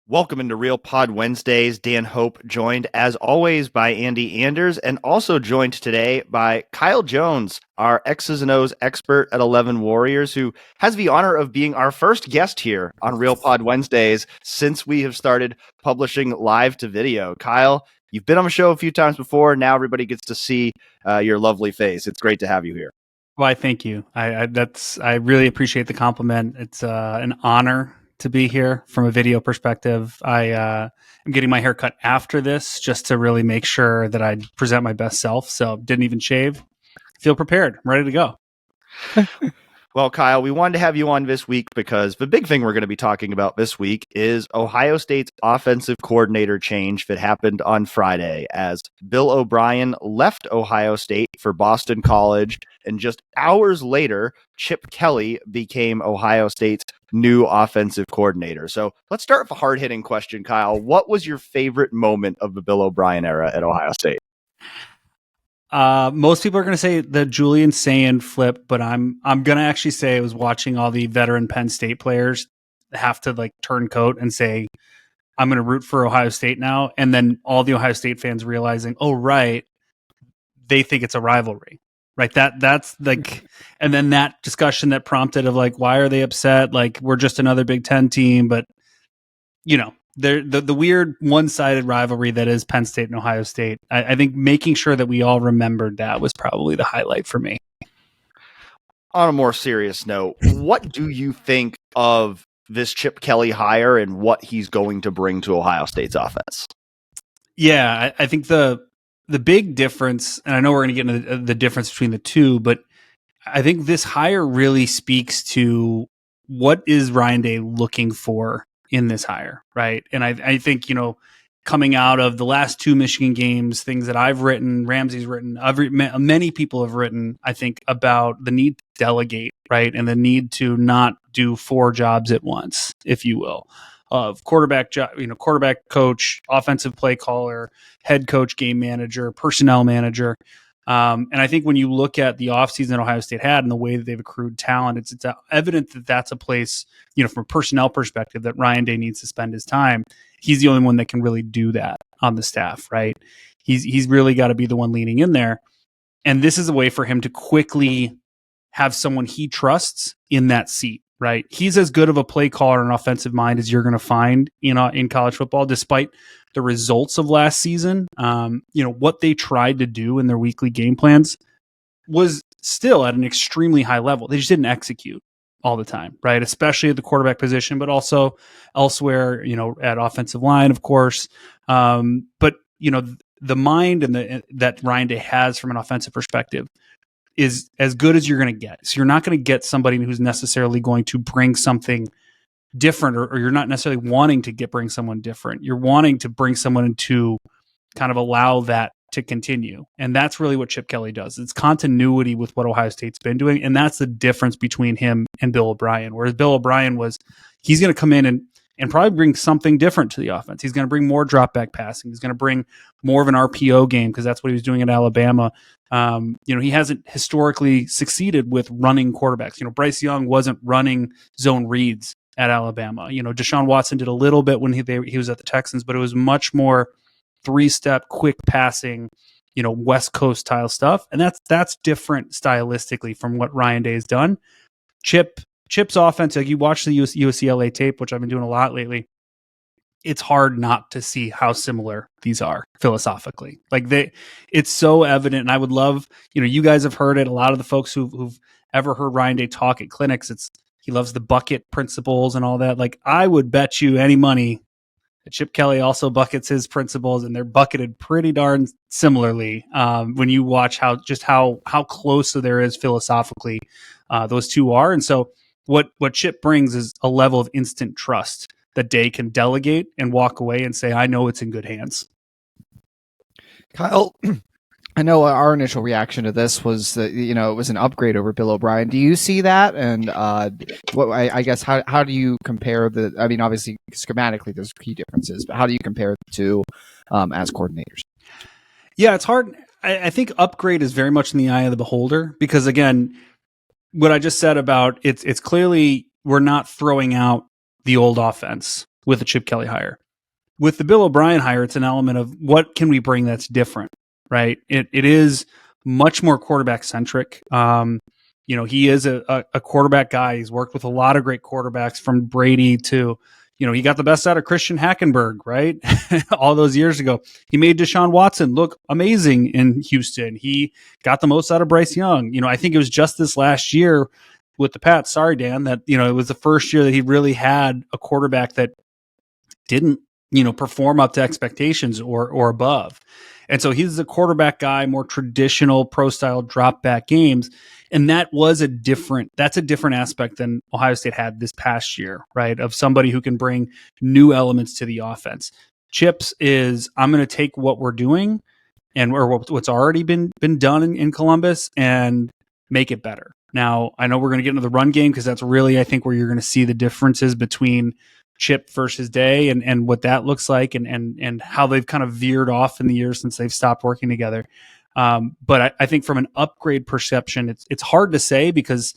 Welcome into Real Pod Wednesdays. Dan Hope joined, as always, by Andy Anders, and also joined today by Kyle Jones, our X's and O's expert at 11 Warriors, who has the honor of being our first guest here on Real Pod Wednesdays since we have started publishing live to video. Kyle, you've been on the show a few times before. Now everybody gets to see your lovely face. It's great to have you here. Why, thank you. I really appreciate the compliment. It's an honor to be here from a video perspective. I'm getting my hair cut after this just to really make sure that I present my best self. So didn't even shave. Feel prepared. I'm ready to go. Well, Kyle, we wanted to have you on this week because the big thing we're going to be talking about this week is Ohio State's offensive coordinator change that happened on Friday as Bill OBrien left Ohio State for Boston College, and just hours later, Chip Kelly became Ohio State's new offensive coordinator. So let's start with a hard-hitting question, Kyle. What was your favorite moment of the Bill OBrien era at Ohio State? Most people are going to say the Julian Sayin flip, but I'm going to actually say I was watching all the veteran Penn State players have to turn coat and say, I'm going to root for Ohio State now. And then all the Ohio State fans realizing, oh, right, they think it's a rivalry, right? That's and then that discussion that prompted of why are they upset? We're just another Big Ten team, but the weird one-sided rivalry that is Penn State and Ohio State. I think making sure that we all remembered that was probably the highlight for me. On a more serious note, what do you think of this Chip Kelly hire and what he's going to bring to Ohio State's offense? Yeah, I think the big difference, and I know we're going to get into the difference between the two, but I think this hire really speaks to what is Ryan Day looking for in this hire, right? And I think, coming out of the last two Michigan games, things that I've written, Ramsey's written, many people have written, I think, about the need to delegate, right? And the need to not do four jobs at once, if you will, of quarterback coach, offensive play caller, head coach, game manager, personnel manager. And I think when you look at the offseason Ohio State had and the way that they've accrued talent, it's evident that that's a place, from a personnel perspective, that Ryan Day needs to spend his time. He's the only one that can really do that on the staff, right? He's really got to be the one leaning in there. And this is a way for him to quickly have someone he trusts in that seat, right? He's as good of a play caller and offensive mind as you're going to find, in college football, despite the results of last season. What they tried to do in their weekly game plans was still at an extremely high level. They just didn't execute all the time, right? Especially at the quarterback position, but also elsewhere, at offensive line, of course. But the mind and that Ryan Day has from an offensive perspective is as good as you're going to get. So you're not going to get somebody who's necessarily going to bring something different, or you're not necessarily wanting to bring someone different. You're wanting to bring someone to kind of allow that to continue. And that's really what Chip Kelly does. It's continuity with what Ohio State's been doing. And that's the difference between him and Bill OBrien. Whereas Bill OBrien he's going to come in and probably bring something different to the offense. He's going to bring more drop back passing. He's going to bring more of an RPO game because that's what he was doing at Alabama. He hasn't historically succeeded with running quarterbacks. Bryce Young wasn't running zone reads at Alabama. Deshaun Watson did a little bit when he was at the Texans, but it was much more three-step, quick passing, West Coast style stuff. And that's different stylistically from what Ryan Day has done. Chip's offense, you watch the UCLA tape, which I've been doing a lot lately. It's hard not to see how similar these are philosophically. It's so evident. And I would love, you guys have heard it. A lot of the folks who've ever heard Ryan Day talk at clinics, he loves the bucket principles and all that. I would bet you any money that Chip Kelly also buckets his principles, and they're bucketed pretty darn similarly. When you watch how close there is philosophically, those two are. And so what Chip brings is a level of instant trust that Day can delegate and walk away and say, I know it's in good hands. Kyle, I know our initial reaction to this was that, it was an upgrade over Bill OBrien. Do you see that? And I guess, how do you compare obviously schematically there's key differences, but how do you compare the two as coordinators? Yeah, it's hard. I think upgrade is very much in the eye of the beholder because, again, what I just said about it's clearly we're not throwing out the old offense with the Chip Kelly hire. With the Bill O'Brien hire, it's an element of what can we bring that's different, right? It is much more quarterback centric. He is a quarterback guy. He's worked with a lot of great quarterbacks, from Brady to, he got the best out of Christian Hackenberg, right? All those years ago. He made Deshaun Watson look amazing in Houston. He got the most out of Bryce Young. I think it was just this last year with the Pats, sorry, Dan, that, it was the first year that he really had a quarterback that didn't, perform up to expectations or above. And so he's a quarterback guy, more traditional pro style drop back games. And that's a different aspect than Ohio State had this past year, right? Of somebody who can bring new elements to the offense. Chips is, I'm going to take what we're doing or what's already been done in Columbus and make it better. Now, I know we're going to get into the run game because that's really, I think, where you're going to see the differences between Chip versus Day and what that looks like and how they've kind of veered off in the years since they've stopped working together. But I think from an upgrade perception, it's hard to say because,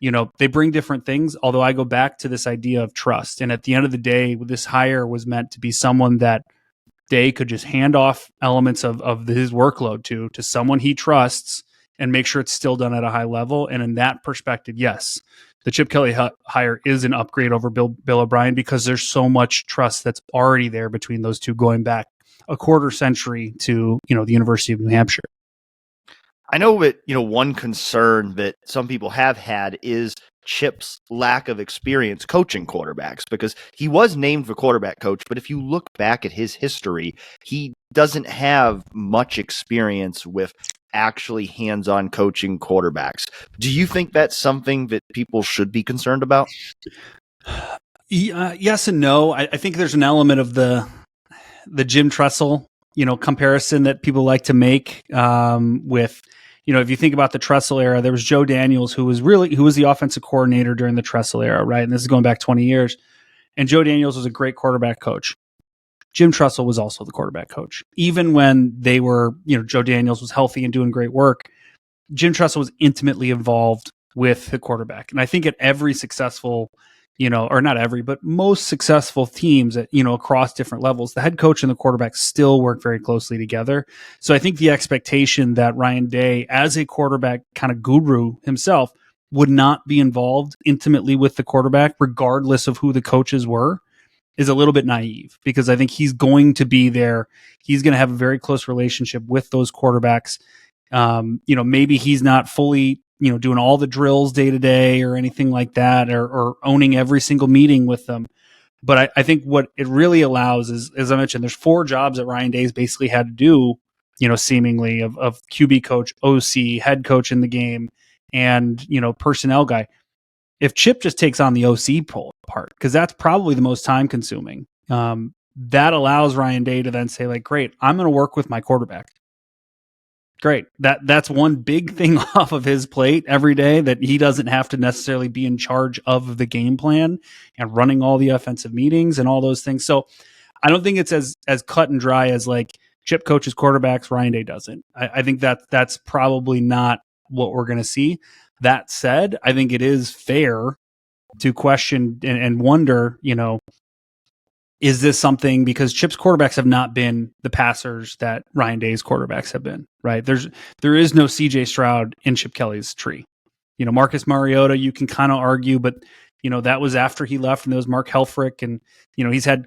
they bring different things, although I go back to this idea of trust. And at the end of the day, this hire was meant to be someone that Day could just hand off elements of his workload to someone he trusts and make sure it's still done at a high level. And in that perspective, yes, the Chip Kelly hire is an upgrade over Bill O'Brien because there's so much trust that's already there between those two going back a quarter century to, the University of New Hampshire. I know that, one concern that some people have had is Chip's lack of experience coaching quarterbacks, because he was named the quarterback coach, but if you look back at his history, he doesn't have much experience with actually hands-on coaching quarterbacks. Do you think that's something that people should be concerned about? Yes and no. I think there's an element of the Jim Tressel, comparison that people like to make with, if you think about the Tressel era, there was Joe Daniels, who was the offensive coordinator during the Tressel era, right? And this is going back 20 years. And Joe Daniels was a great quarterback coach. Jim Tressel was also the quarterback coach. Even when they were, Joe Daniels was healthy and doing great work, Jim Tressel was intimately involved with the quarterback. And I think at every successful, or not every, but most successful teams at, across different levels, the head coach and the quarterback still work very closely together. So I think the expectation that Ryan Day, as a quarterback kind of guru himself, would not be involved intimately with the quarterback, regardless of who the coaches were, is a little bit naive, because I think he's going to be there. He's going to have a very close relationship with those quarterbacks. Maybe he's not fully, doing all the drills day to day or anything like that, or owning every single meeting with them. But I think what it really allows is, as I mentioned, there's 4 jobs that Ryan Day's basically had to do, seemingly of QB coach, OC, head coach in the game, and, personnel guy. If Chip just takes on the OC part, because that's probably the most time consuming, that allows Ryan Day to then say, like, great, I'm going to work with my quarterback. Great. That's one big thing off of his plate every day, that he doesn't have to necessarily be in charge of the game plan and running all the offensive meetings and all those things. So I don't think it's as cut and dry as like Chip coaches quarterbacks, Ryan Day doesn't. I think that's probably not what we're going to see. That said, I think it is fair to question and wonder, is this something, because Chip's quarterbacks have not been the passers that Ryan Day's quarterbacks have been, right? There is no CJ Stroud in Chip Kelly's tree. Marcus Mariota, you can kind of argue, but, that was after he left, and there was Mark Helfrich, and, he's had,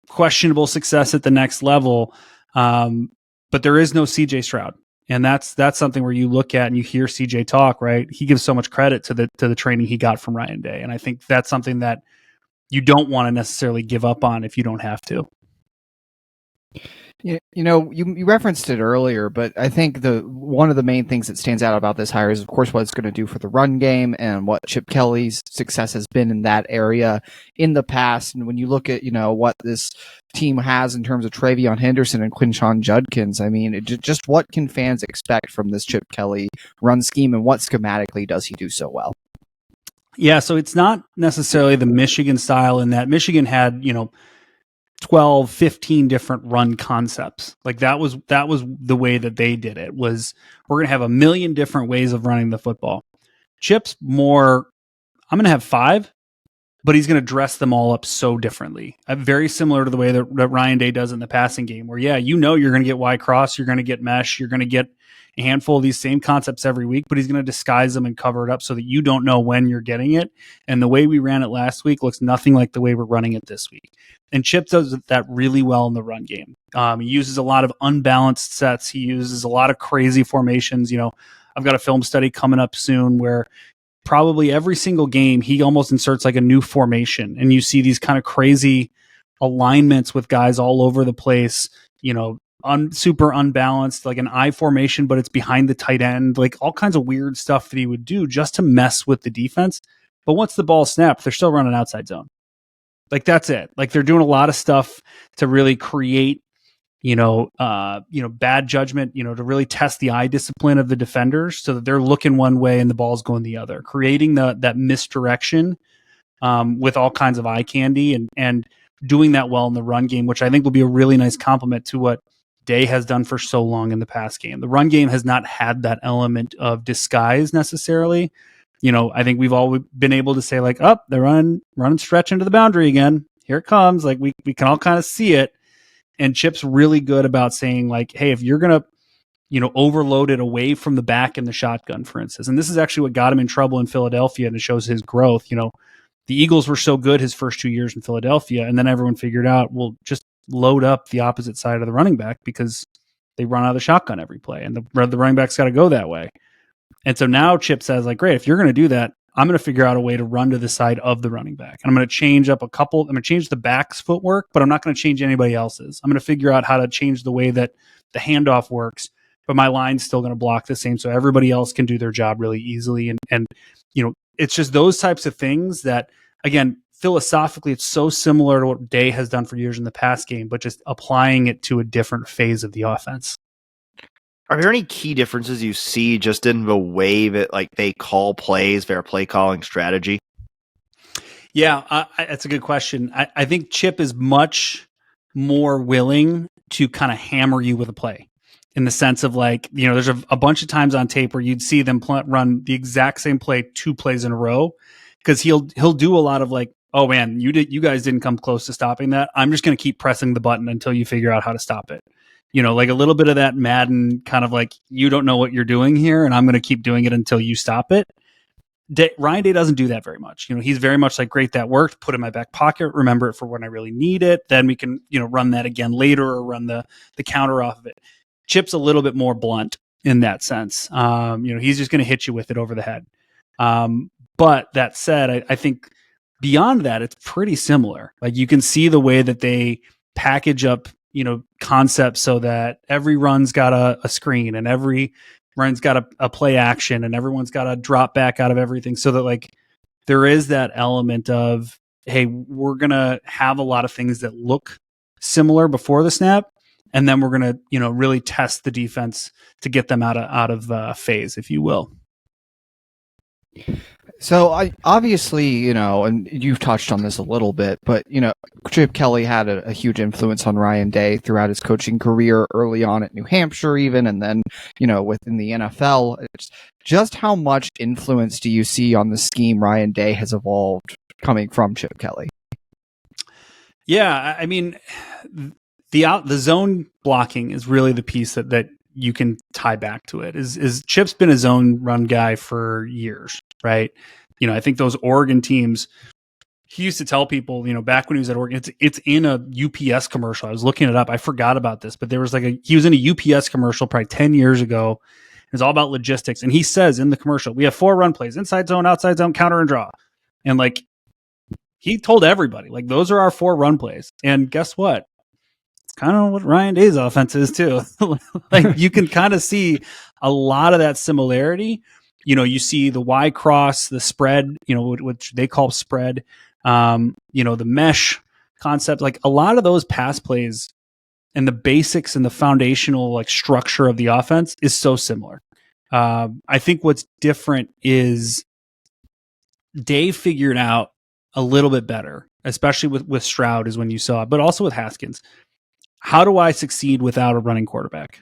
questionable success at the next level. But there is no CJ Stroud. And that's something where you look at and you hear CJ talk, right? He gives so much credit to the training he got from Ryan Day. And I think that's something that you don't want to necessarily give up on if you don't have to. You referenced it earlier, but I think one of the main things that stands out about this hire is, of course, what it's going to do for the run game and what Chip Kelly's success has been in that area in the past. And when you look at, what this team has in terms of Travion Henderson and Quinshon Judkins, I mean, just what can fans expect from this Chip Kelly run scheme, and what schematically does he do so well? Yeah, so it's not necessarily the Michigan style, in that Michigan had, 12, 15 different run concepts. Like that was the way that they did it, was we're going to have a million different ways of running the football. Chip's more, I'm going to have 5, but he's going to dress them all up so differently. Very similar to the way that Ryan Day does in the passing game, where, yeah, you're going to get Y cross, you're going to get mesh, you're going to get a handful of these same concepts every week, but he's going to disguise them and cover it up so that you don't know when you're getting it. And the way we ran it last week looks nothing like the way we're running it this week. And Chip does that really well in the run game. He uses a lot of unbalanced sets. He uses a lot of crazy formations. I've got a film study coming up soon where probably every single game he almost inserts like a new formation, and you see these kind of crazy alignments with guys all over the place, super unbalanced, like an I formation, but it's behind the tight end, like all kinds of weird stuff that he would do just to mess with the defense. But once the ball snapped, they're still running outside zone. Like, that's it. Like, they're doing a lot of stuff to really create, bad judgment, to really test the eye discipline of the defenders so that they're looking one way and the ball's going the other, creating that misdirection with all kinds of eye candy and doing that well in the run game, which I think will be a really nice compliment to what Day has done for so long in the pass game. The run game has not had that element of disguise necessarily. I think we've all been able to say, like, they're running stretch into the boundary again. Here it comes. Like, we can all kind of see it. And Chip's really good about saying, like, hey, if you're going to, overload it away from the back in the shotgun, for instance. And this is actually what got him in trouble in Philadelphia, and it shows his growth. The Eagles were so good his first 2 years in Philadelphia, and then everyone figured out, well, just load up the opposite side of the running back because they run out of the shotgun every play, and the running back's got to go that way. And so now Chip says, like, great, if you're going to do that, I'm going to figure out a way to run to the side of the running back. And I'm going to change up I'm going to change the back's footwork, but I'm not going to change anybody else's. I'm going to figure out how to change the way that the handoff works, but my line's still going to block the same so everybody else can do their job really easily. And it's just those types of things that, again, philosophically, it's so similar to what Day has done for years in the pass game, but just applying it to a different phase of the offense. Are there any key differences you see just in the way that, like, they call plays, their play calling strategy? Yeah, that's a good question. I think Chip is much more willing to kind of hammer you with a play, in the sense of, like, there's a bunch of times on tape where you'd see them run the exact same play 2 plays in a row, because he'll do a lot of, like, oh man, you guys didn't come close to stopping that. I'm just going to keep pressing the button until you figure out how to stop it. Like a little bit of that Madden kind of, like, you don't know what you're doing here, and I'm going to keep doing it until you stop it. Ryan Day doesn't do that very much. He's very much like, great, that worked, put it in my back pocket, remember it for when I really need it. Then we can, run that again later, or run the counter off of it. Chip's a little bit more blunt in that sense. He's just going to hit you with it over the head. But that said, I think beyond that, it's pretty similar. Like, you can see the way that they package up, concepts so that every run's got a screen, and every run's got a play action, and everyone's got a drop back out of everything, so that, like, there is that element of, hey, we're going to have a lot of things that look similar before the snap, and then we're going to, really test the defense to get them out of phase, if you will. So I obviously, and you've touched on this a little bit, but, Chip Kelly had a huge influence on Ryan Day throughout his coaching career, early on at New Hampshire even, and then, within the NFL. Just how much influence do you see on the scheme Ryan Day has evolved coming from Chip Kelly? Yeah, I mean, the zone blocking is really the piece that you can tie back to it. Is Chip's been a zone run guy for years, right? I think those Oregon teams, he used to tell people, back when he was at Oregon, it's in a UPS commercial. I was looking it up. I forgot about this, but there was he was in a UPS commercial probably 10 years ago. It was all about logistics. And he says in the commercial, we have 4 run plays: inside zone, outside zone, counter, and draw. And, like, he told everybody, like, those are our 4 run plays. And guess what? Kind of what Ryan Day's offense is too. Like, you can kind of see a lot of that similarity. You see the Y cross, the spread, which they call spread, the mesh concept, like a lot of those pass plays and the basics and the foundational, like, structure of the offense is so similar. I think what's different is Dave figured out a little bit better, especially with Stroud is when you saw it, but also with Haskins. How do I succeed without a running quarterback?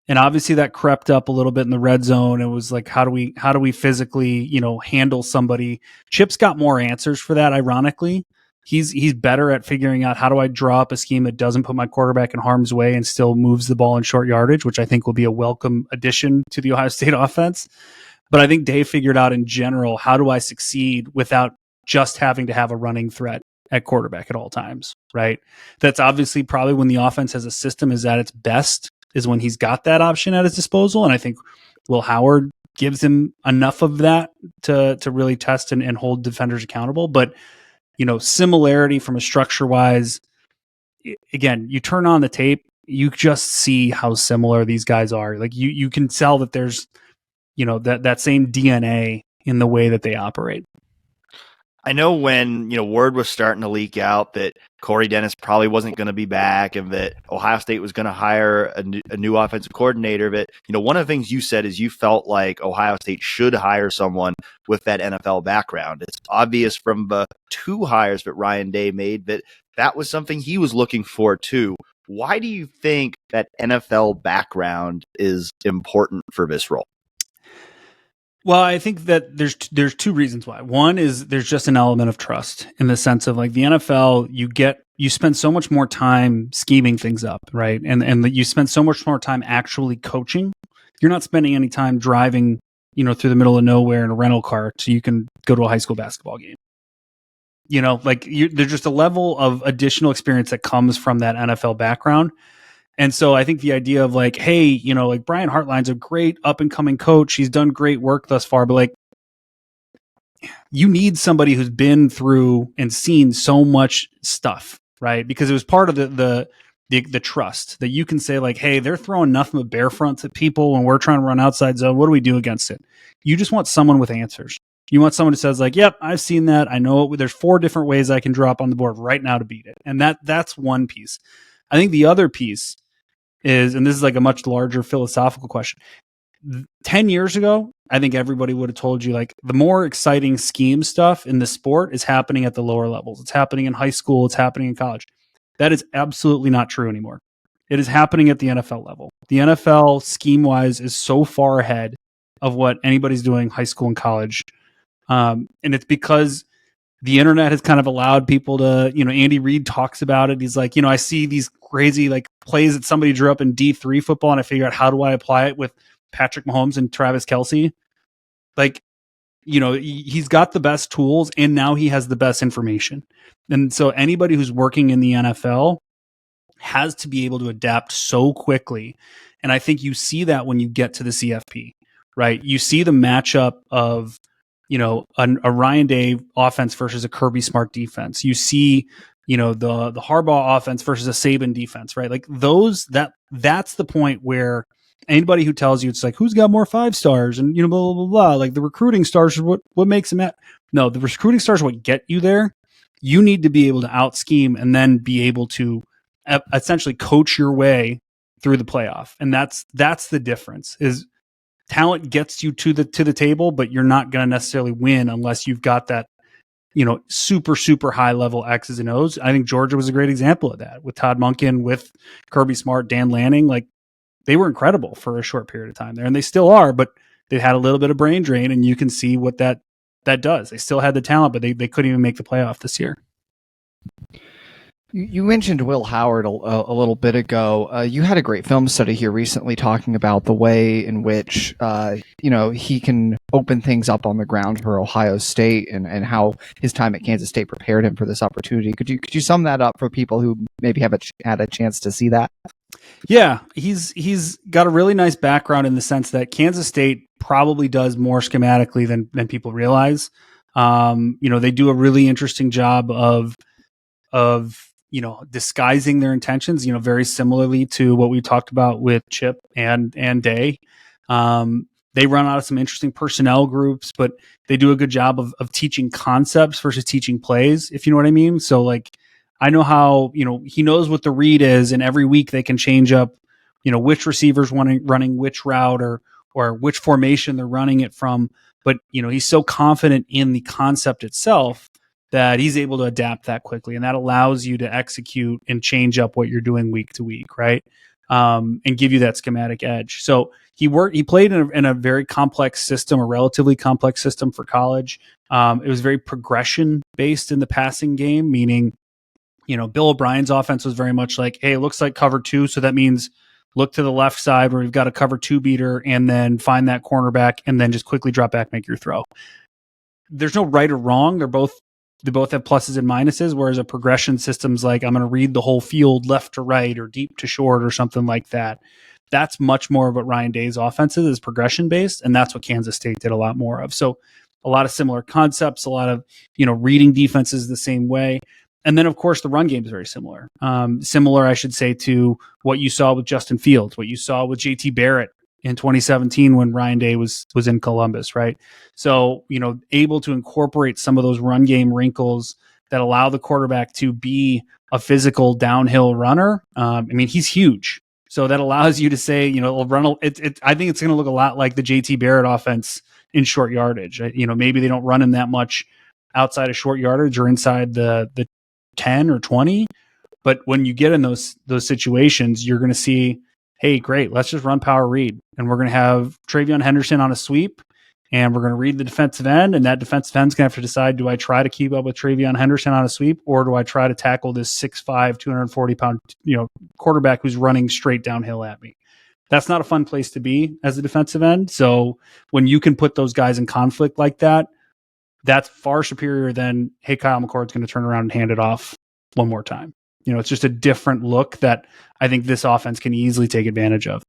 And obviously that crept up a little bit in the red zone. It was like, how do we physically, handle somebody? Chip's got more answers for that. Ironically, he's better at figuring out how do I draw up a scheme that doesn't put my quarterback in harm's way and still moves the ball in short yardage, which I think will be a welcome addition to the Ohio State offense. But I think Dave figured out in general, how do I succeed without just having to have a running threat at quarterback at all times, right? That's obviously probably when the offense as a system is at its best, is when he's got that option at his disposal. And I think Will Howard gives him enough of that to really test and hold defenders accountable. But, similarity from a structure wise, again, you turn on the tape, you just see how similar these guys are. Like you can tell that there's, that same DNA in the way that they operate. I know when, word was starting to leak out that Corey Dennis probably wasn't going to be back and that Ohio State was going to hire a new offensive coordinator. But, one of the things you said is you felt like Ohio State should hire someone with that NFL background. It's obvious from the 2 hires that Ryan Day made that was something he was looking for too. Why do you think that NFL background is important for this role? Well, I think that there's 2 reasons why. One is there's just an element of trust in the sense of like the NFL, you spend so much more time scheming things up, right? And you spend so much more time actually coaching. You're not spending any time driving, through the middle of nowhere in a rental car so you can go to a high school basketball game. There's just a level of additional experience that comes from that NFL background. And so I think the idea of like, hey, like Brian Hartline's a great up and coming coach. He's done great work thus far, but like you need somebody who's been through and seen so much stuff, right? Because it was part of the trust that you can say like, hey, they're throwing nothing but bear fronts at people when we're trying to run outside zone. What do we do against it? You just want someone with answers. You want someone who says like, yep, I've seen that. I know there's 4 different ways I can drop on the board right now to beat it. And that's one piece. I think the other piece is, and this is like a much larger philosophical question. 10 years ago, I think everybody would have told you like the more exciting scheme stuff in the sport is happening at the lower levels. It's happening in high school. It's happening in college. That is absolutely not true anymore. It is happening at the NFL level. The NFL scheme wise is so far ahead of what anybody's doing high school and college. And it's because the internet has kind of allowed people to, Andy Reid talks about it. He's like, I see these crazy like plays that somebody drew up in D3 football and I figure out how do I apply it with Patrick Mahomes and Travis Kelce. Like, he's got the best tools and now he has the best information. And so anybody who's working in the NFL has to be able to adapt so quickly. And I think you see that when you get to the CFP, right? You see the matchup of, a Ryan Day offense versus a Kirby Smart defense. You see, the Harbaugh offense versus a Saban defense, right? Like that's the point where anybody who tells you it's like, who's got more 5 stars and, blah, blah, blah, blah. Like the recruiting stars are what makes them no, the recruiting stars are what get you there. You need to be able to out scheme and then be able to essentially coach your way through the playoff. And that's the difference is talent gets you to the table, but you're not going to necessarily win unless you've got that, super, super high level X's and O's. I think Georgia was a great example of that with Todd Monken, with Kirby Smart, Dan Lanning. Like they were incredible for a short period of time there and they still are, but they had a little bit of brain drain and you can see what that does. They still had the talent, but they couldn't even make the playoff this year. You mentioned Will Howard a little bit ago. You had a great film study here recently talking about the way in which, he can open things up on the ground for Ohio State and how his time at Kansas State prepared him for this opportunity. Could you sum that up for people who maybe haven't had a chance to see that? Yeah, he's got a really nice background in the sense that Kansas State probably does more schematically than people realize. They do a really interesting job of disguising their intentions, very similarly to what we talked about with Chip and Day. They run out of some interesting personnel groups, but they do a good job of teaching concepts versus teaching plays, if you know what I mean. So like, I know how, he knows what the read is and every week they can change up, which receivers running which route or which formation they're running it from. But, he's so confident in the concept itself that he's able to adapt that quickly. And that allows you to execute and change up what you're doing week to week, right? and give you that schematic edge. So he played in a very complex system, a relatively complex system for college. It was very progression based in the passing game, meaning, Bill O'Brien's offense was very much like, hey, it looks like cover two. So that means look to the left side where we've got a cover two beater and then find that cornerback and then just quickly drop back, make your throw. There's no right or wrong. They both have pluses and minuses, whereas a progression system's like, I'm going to read the whole field left to right or deep to short or something like that. That's much more of what Ryan Day's offense is progression based. And that's what Kansas State did a lot more of. So a lot of similar concepts, a lot of, reading defenses the same way. And then, of course, the run game is very similar. Similar, I should say, to what you saw with Justin Fields, what you saw with JT Barrett in 2017 when Ryan Day was in Columbus, right? So, able to incorporate some of those run game wrinkles that allow the quarterback to be a physical downhill runner. He's huge. So that allows you to say, I think it's going to look a lot like the JT Barrett offense in short yardage. Maybe they don't run him that much outside of short yardage or inside the 10 or 20. But when you get in those situations, you're going to see, hey, great, let's just run power read. And we're going to have Travion Henderson on a sweep, and we're going to read the defensive end, and that defensive end's going to have to decide, do I try to keep up with Travion Henderson on a sweep, or do I try to tackle this 6'5", 240-pound quarterback who's running straight downhill at me? That's not a fun place to be as a defensive end. So when you can put those guys in conflict like that, that's far superior than, hey, Kyle McCord's going to turn around and hand it off one more time. It's just a different look that I think this offense can easily take advantage of.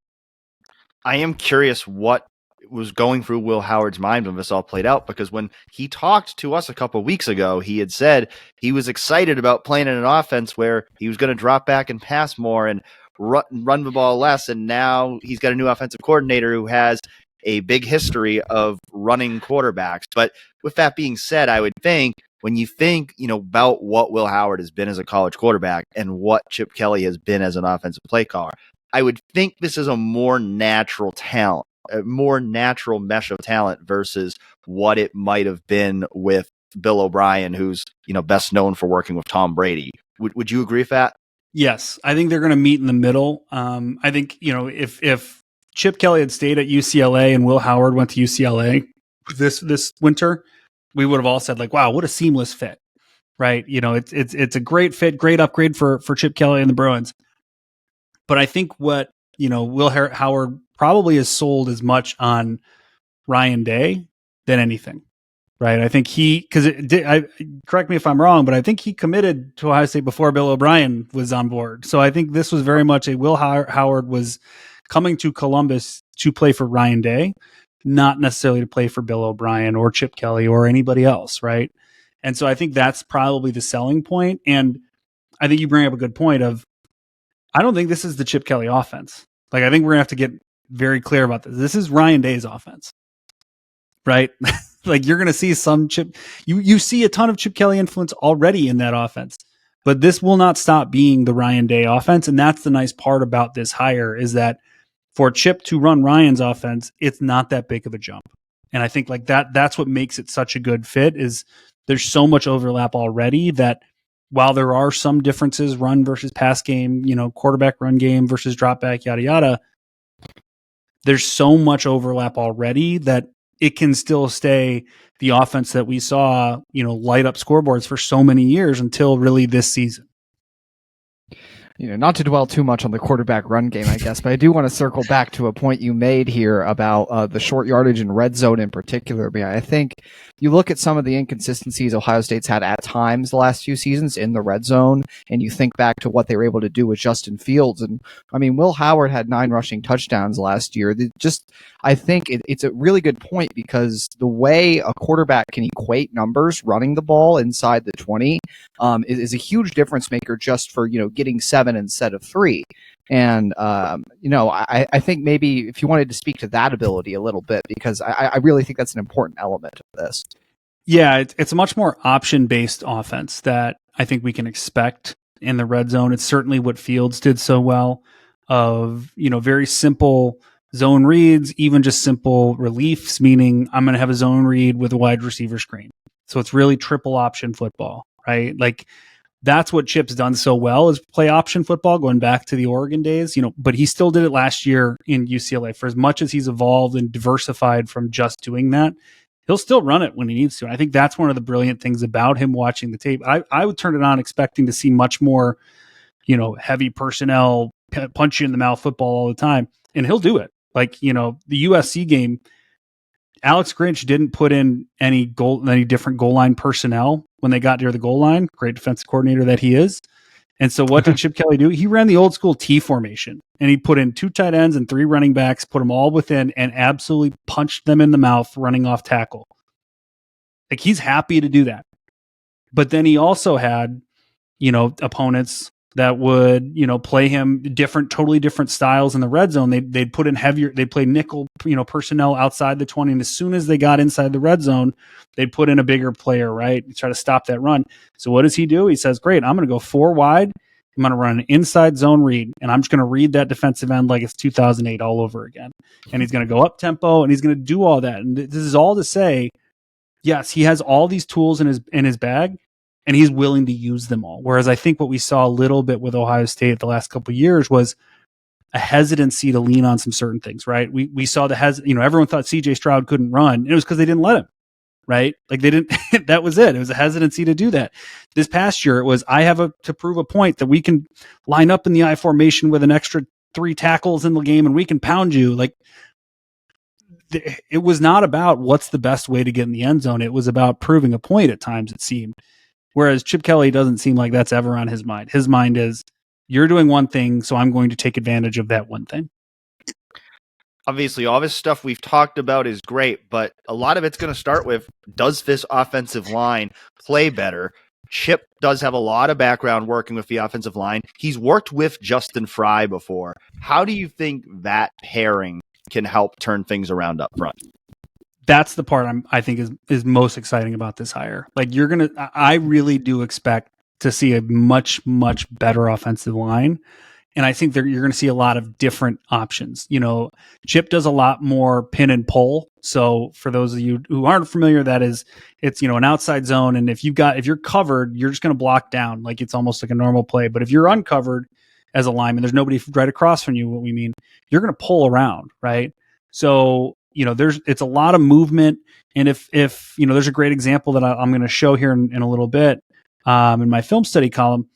I am curious what was going through Will Howard's mind when this all played out, because when he talked to us a couple of weeks ago, he had said he was excited about playing in an offense where he was going to drop back and pass more and run the ball less. And now he's got a new offensive coordinator who has a big history of running quarterbacks. But with that being said, I would think when you think, about what Will Howard has been as a college quarterback and what Chip Kelly has been as an offensive play caller, I would think this is a more natural talent, a more natural mesh of talent versus what it might have been with Bill OBrien, who's, best known for working with Tom Brady. Would you agree with that? Yes, I think they're going to meet in the middle. I think, if Chip Kelly had stayed at UCLA and Will Howard went to UCLA this winter, we would have all said, like, wow, what a seamless fit, right? It's a great fit, great upgrade for Chip Kelly and the Bruins. But I think what, Will Howard probably has sold as much on Ryan Day than anything, right? I think correct me if I'm wrong, but I think he committed to Ohio State before Bill OBrien was on board. So I think this was very much a Will Howard was coming to Columbus to play for Ryan Day, not necessarily to play for Bill OBrien or Chip Kelly or anybody else, right? And so I think that's probably the selling point. And I think you bring up a good point of, I don't think this is the Chip Kelly offense. Like, I think we're going to have to get very clear about this. This is Ryan Day's offense, right? Like, you're going to see some Chip, you see a ton of Chip Kelly influence already in that offense, but this will not stop being the Ryan Day offense. And that's the nice part about this hire, is that for Chip to run Ryan's offense, it's not that big of a jump. And I think like that's what makes it such a good fit, is there's so much overlap already that while there are some differences, run versus pass game, quarterback run game versus drop back, yada, yada, there's so much overlap already that it can still stay the offense that we saw, light up scoreboards for so many years until really this season. Not to dwell too much on the quarterback run game, I guess, but I do want to circle back to a point you made here about the short yardage and red zone in particular. I think you look at some of the inconsistencies Ohio State's had at times the last few seasons in the red zone, and you think back to what they were able to do with Justin Fields. And Will Howard had 9 rushing touchdowns last year. I think it's a really good point, because the way a quarterback can equate numbers running the ball inside the 20 is a huge difference maker just for, getting 7 instead of 3. And, I think maybe if you wanted to speak to that ability a little bit, because I really think that's an important element of this. Yeah, it's a much more option-based offense that I think we can expect in the red zone. It's certainly what Fields did so well, of, very simple zone reads, even just simple reliefs, meaning I'm going to have a zone read with a wide receiver screen. So it's really triple option football, right? Like, that's what Chip's done so well, is play option football, going back to the Oregon days, but he still did it last year in UCLA. For as much as he's evolved and diversified from just doing that, he'll still run it when he needs to. And I think that's one of the brilliant things about him watching the tape. I would turn it on expecting to see much more, heavy personnel, punch you in the mouth football all the time. And he'll do it. Like, the USC game, Alex Grinch didn't put in any different goal line personnel when they got near the goal line. Great defensive coordinator that he is. And so what did Chip Kelly do? He ran the old school T formation, and he put in 2 tight ends and 3 running backs, put them all within, and absolutely punched them in the mouth running off tackle. Like, he's happy to do that. But then he also had, opponents that would, play him totally different styles in the red zone. They'd put in heavier, they'd play nickel, personnel outside the 20. And as soon as they got inside the red zone, they'd put in a bigger player, right? Try to stop that run. So what does he do? He says, great, I'm going to go 4 wide. I'm going to run an inside zone read, and I'm just going to read that defensive end like it's 2008 all over again. And he's going to go up tempo, and he's going to do all that. And this is all to say, yes, he has all these tools in his bag, and he's willing to use them all. Whereas I think what we saw a little bit with Ohio State the last couple of years was a hesitancy to lean on some certain things, right? We saw everyone thought CJ Stroud couldn't run, and it was because they didn't let him, right? Like, they didn't, that was it. It was a hesitancy to do that. This past year, it was, I have to prove a point that we can line up in the I formation with an extra 3 tackles in the game, and we can pound you. Like, it was not about what's the best way to get in the end zone. It was about proving a point at times, it seemed. Whereas Chip Kelly doesn't seem like that's ever on his mind. His mind is, you're doing one thing, so I'm going to take advantage of that one thing. Obviously, all this stuff we've talked about is great, but a lot of it's going to start with, does this offensive line play better? Chip does have a lot of background working with the offensive line. He's worked with Justin Fry before. How do you think that pairing can help turn things around up front? That's the part I think is most exciting about this hire. Like, I really do expect to see a much, much better offensive line. And I think you're going to see a lot of different options. Chip does a lot more pin and pull. So for those of you who aren't familiar, it's an outside zone. And if you're covered, you're just going to block down. Like, it's almost like a normal play. But if you're uncovered as a lineman, there's nobody right across from you. What we mean, you're going to pull around, right? So, it's a lot of movement. And if there's a great example that I'm going to show here in a little bit in my film study column,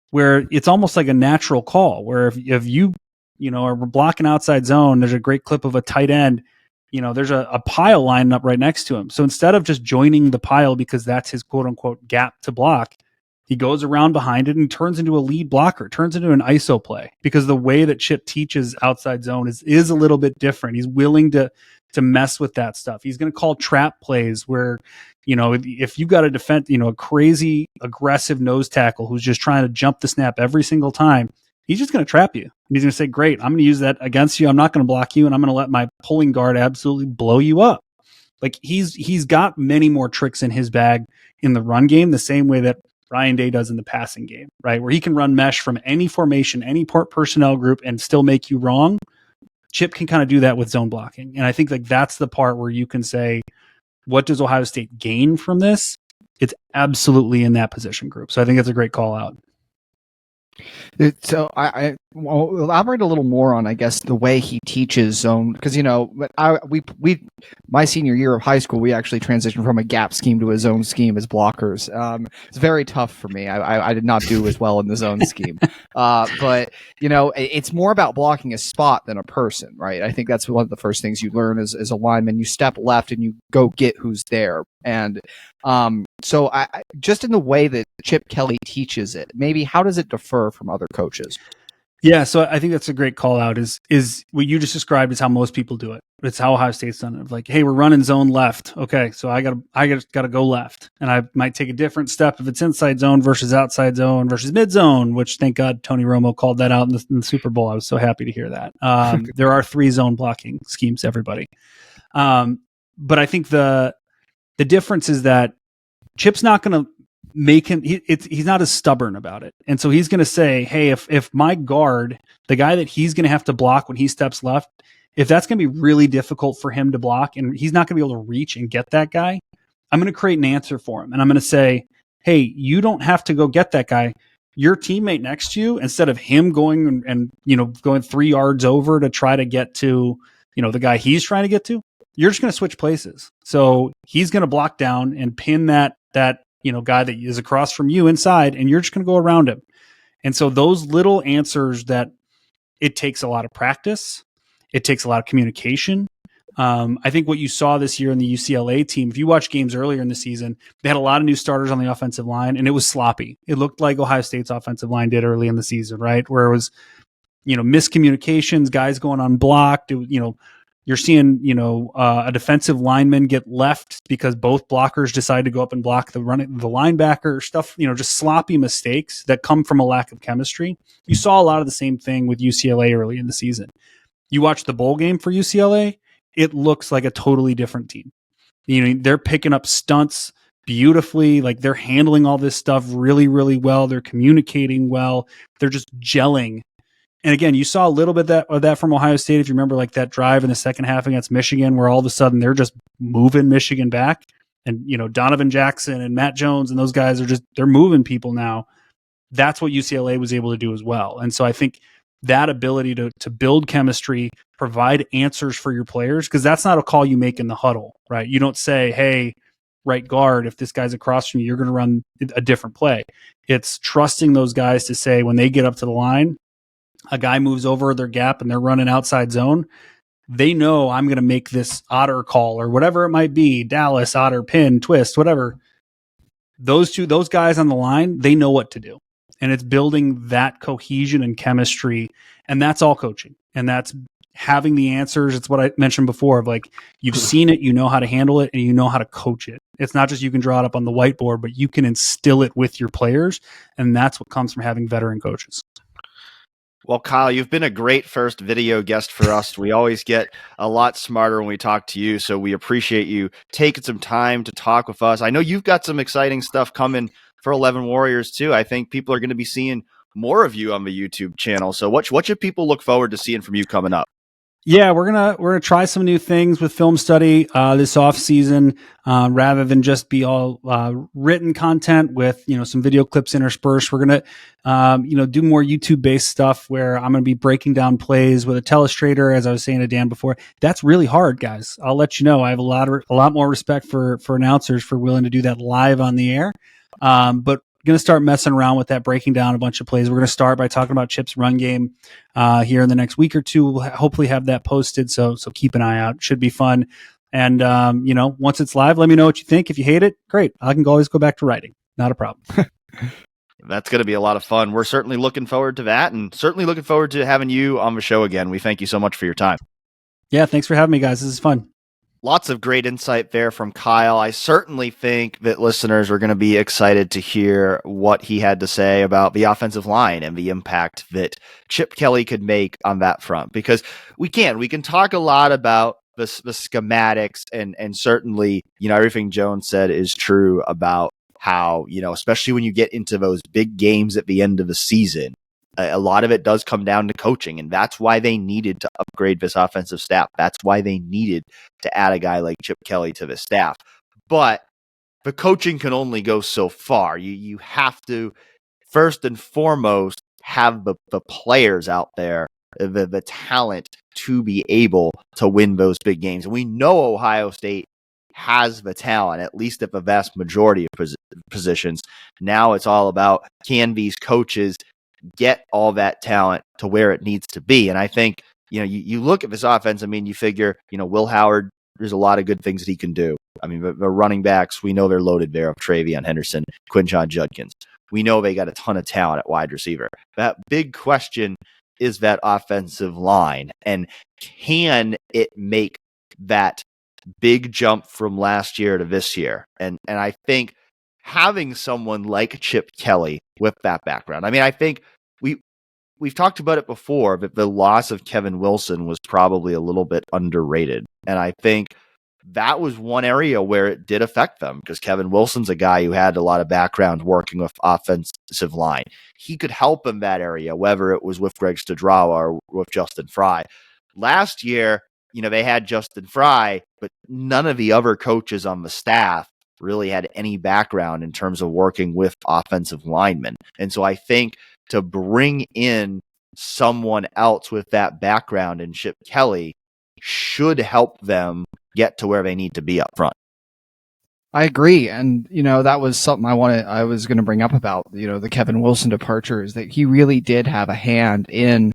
where it's almost like a natural call, where if you are blocking outside zone, there's a great clip of a tight end, there's a pile lining up right next to him. So instead of just joining the pile because that's his quote unquote gap to block, he goes around behind it and turns into a lead blocker, turns into an ISO play, because the way that Chip teaches outside zone is a little bit different. He's willing to mess with that stuff. He's going to call trap plays where, if you've got to defend, a crazy aggressive nose tackle who's just trying to jump the snap every single time, he's just going to trap you. And he's going to say, great, I'm going to use that against you. I'm not going to block you, and I'm going to let my pulling guard absolutely blow you up. Like, he's got many more tricks in his bag in the run game, the same way that Ryan Day does in the passing game, right? Where he can run mesh from any formation, any personnel group, and still make you wrong. Chip can kind of do that with zone blocking. And I think that's the part where you can say, what does Ohio State gain from this? It's absolutely in that position group. So I think it's a great call out. So I will elaborate a little more on, I guess, the way he teaches zone, because my senior year of high school, we actually transitioned from a gap scheme to a zone scheme as blockers. It's very tough for me. I did not do as well in the zone scheme, but it's more about blocking a spot than a person, right? I think that's one of the first things you learn as a lineman. You step left and you go get who's there, and so I just in the way that Chip Kelly teaches it, maybe how does it differ from other coaches? Yeah, so I think that's a great call out. Is what you just described is how most people do it. It's how Ohio State's done it. Like, hey, we're running zone left. Okay, so I gotta go left, and I might take a different step if it's inside zone versus outside zone versus mid zone. Which, thank God, Tony Romo called that out in the Super Bowl. I was so happy to hear that. There are 3 zone blocking schemes, everybody. But I think the difference is that Chip's not going to make him, he's not as stubborn about it. And so he's going to say, hey, if my guard, the guy that he's going to have to block when he steps left, if that's going to be really difficult for him to block and he's not going to be able to reach and get that guy, I'm going to create an answer for him. And I'm going to say, hey, you don't have to go get that guy. Your teammate next to you, instead of him going and going 3 yards over to try to get to, the guy he's trying to get to, you're just going to switch places. So he's going to block down and pin that guy that is across from you inside, and you're just going to go around him. And so those little answers that it takes a lot of practice, it takes a lot of communication. I think what you saw this year in the UCLA team, if you watch games earlier in the season, they had a lot of new starters on the offensive line, and it was sloppy. It looked like Ohio State's offensive line did early in the season, right? Where it was, miscommunications, guys going unblocked. You're seeing, a defensive lineman get left because both blockers decide to go up and block the linebacker, stuff, just sloppy mistakes that come from a lack of chemistry. You saw a lot of the same thing with UCLA early in the season. You watch the bowl game for UCLA, it looks like a totally different team. They're picking up stunts beautifully. Like, they're handling all this stuff really, really well. They're communicating well. They're just gelling. And again, you saw a little bit of that from Ohio State. If you remember, like that drive in the second half against Michigan, where all of a sudden they're just moving Michigan back, and Donovan Jackson and Matt Jones and those guys they're moving people now. That's what UCLA was able to do as well. And so I think that ability to build chemistry, provide answers for your players, because that's not a call you make in the huddle, right? You don't say, hey, right guard, if this guy's across from you, you're going to run a different play. It's trusting those guys to say, when they get up to the line, a guy moves over their gap and they're running outside zone, they know I'm going to make this otter call or whatever it might be, Dallas, otter, pin, twist, whatever. Those guys on the line, they know what to do. And it's building that cohesion and chemistry. And that's all coaching. And that's having the answers. It's what I mentioned before of, like, you've seen it, you know how to handle it, and you know how to coach it. It's not just you can draw it up on the whiteboard, but you can instill it with your players. And that's what comes from having veteran coaches. Well, Kyle, you've been a great first video guest for us. We always get a lot smarter when we talk to you, so we appreciate you taking some time to talk with us. I know you've got some exciting stuff coming for 11 Warriors too. I think people are going to be seeing more of you on the YouTube channel. So what should people look forward to seeing from you coming up? Yeah, we're gonna try some new things with film study this off season, rather than just be all written content with some video clips interspersed. We're gonna do more YouTube based stuff where I'm gonna be breaking down plays with a telestrator. As I was saying to Dan before, that's really hard, guys. I'll let you know. I have a lot more respect for announcers for willing to do that live on the air. But going to start messing around with that, breaking down a bunch of plays. We're going to start by talking about Chip's run game here in the next week or two. We'll hopefully have that posted, so keep an eye out. Should be fun. And once it's live, let me know what you think. If you hate it, great. I can always go back to writing. Not a problem. That's going to be a lot of fun. We're certainly looking forward to that, and certainly looking forward to having you on the show again. We thank you so much for your time. Yeah, thanks for having me, guys. This is fun. Lots of great insight there from Kyle. I certainly think that listeners are going to be excited to hear what he had to say about the offensive line and the impact that Chip Kelly could make on that front, because we can talk a lot about the schematics, and certainly, everything Jones said is true about how, especially when you get into those big games at the end of the season, a lot of it does come down to coaching, and that's why they needed to upgrade this offensive staff. That's why they needed to add a guy like Chip Kelly to the staff. But the coaching can only go so far. You have to, first and foremost, have the players out there, the talent to be able to win those big games. And we know Ohio State has the talent, at least at the vast majority of positions. Now it's all about, can these coaches get all that talent to where it needs to be? And I think, you look at this offense, you figure, Will Howard, there's a lot of good things that he can do. The running backs, we know they're loaded there of Travion Henderson, Quinshon Judkins. We know they got a ton of talent at wide receiver. That big question is that offensive line, and can it make that big jump from last year to this year? And I think having someone like Chip Kelly with that background, I think we've talked about it before, but the loss of Kevin Wilson was probably a little bit underrated. And I think that was one area where it did affect them, because Kevin Wilson's a guy who had a lot of background working with offensive line. He could help in that area, whether it was with Greg Studrawa or with Justin Fry. Last year, they had Justin Fry, but none of the other coaches on the staff really had any background in terms of working with offensive linemen. And so I think to bring in someone else with that background in Chip Kelly should help them get to where they need to be up front. I agree. And, that was something I was going to bring up about, the Kevin Wilson departure, is that he really did have a hand in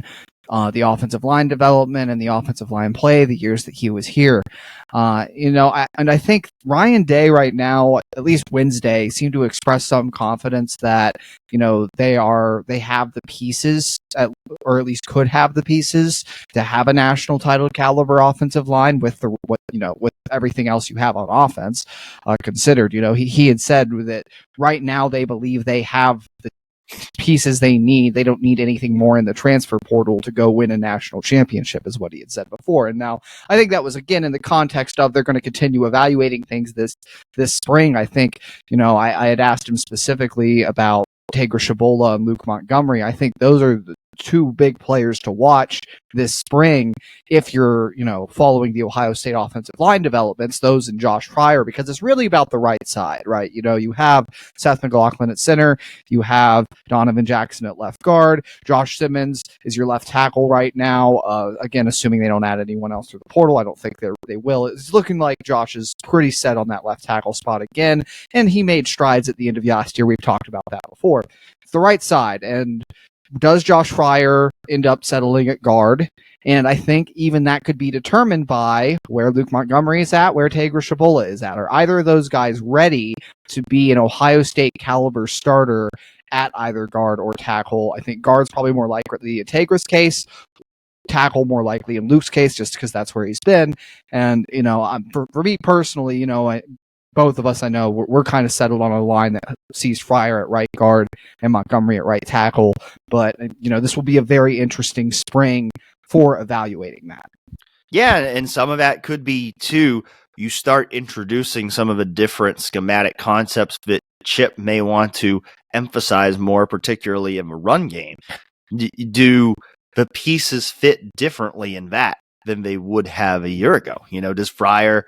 the offensive line development and the offensive line play the years that he was here. I think Ryan Day right now, at least Wednesday, seemed to express some confidence that, they have the pieces, or at least could have the pieces to have a national title caliber offensive line with with everything else you have on offense considered. He had said that right now they believe they have the pieces they need. They don't need anything more in the transfer portal to go win a national championship, is what he had said before. And now I think that was, again, in the context of they're going to continue evaluating things this spring. I think, I had asked him specifically about Tegra Shabola and Luke Montgomery. I think those are the two big players to watch this spring if you're, following the Ohio State offensive line developments, those and Josh Fryer, because it's really about the right side, right? You have Seth McLaughlin at center, you have Donovan Jackson at left guard, Josh Simmons is your left tackle right now. Again, assuming they don't add anyone else through the portal, I don't think they will. It's looking like Josh is pretty set on that left tackle spot again, and he made strides at the end of last year. We've talked about that before. It's the right side, and does Josh Fryer end up settling at guard? And I think even that could be determined by where Luke Montgomery is at, where Tegra Shabola is at. Are either of those guys ready to be an Ohio State caliber starter at either guard or tackle? I think guard's probably more likely in Tegra's case, tackle more likely in Luke's case, just because that's where he's been. And, for me personally, both of us, I know, we're kind of settled on a line that sees Fryer at right guard and Montgomery at right tackle. But, this will be a very interesting spring for evaluating that. Yeah, and some of that could be, too, you start introducing some of the different schematic concepts that Chip may want to emphasize more, particularly in the run game. Do the pieces fit differently in that than they would have a year ago? Does Fryer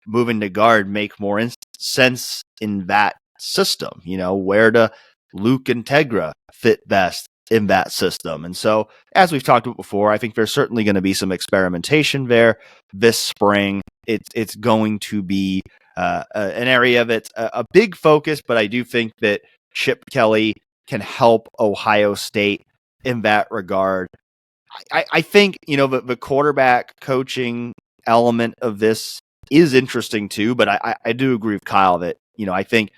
moving to guard make more sense in that system? Where do Luke and Tegra fit best in that system? And so, as we've talked about before, I think there's certainly going to be some experimentation there this spring. It's going to be an area that's a big focus, but I do think that Chip Kelly can help Ohio State in that regard. I think, the quarterback coaching element of this is interesting too, but I do agree with Kyle that, I think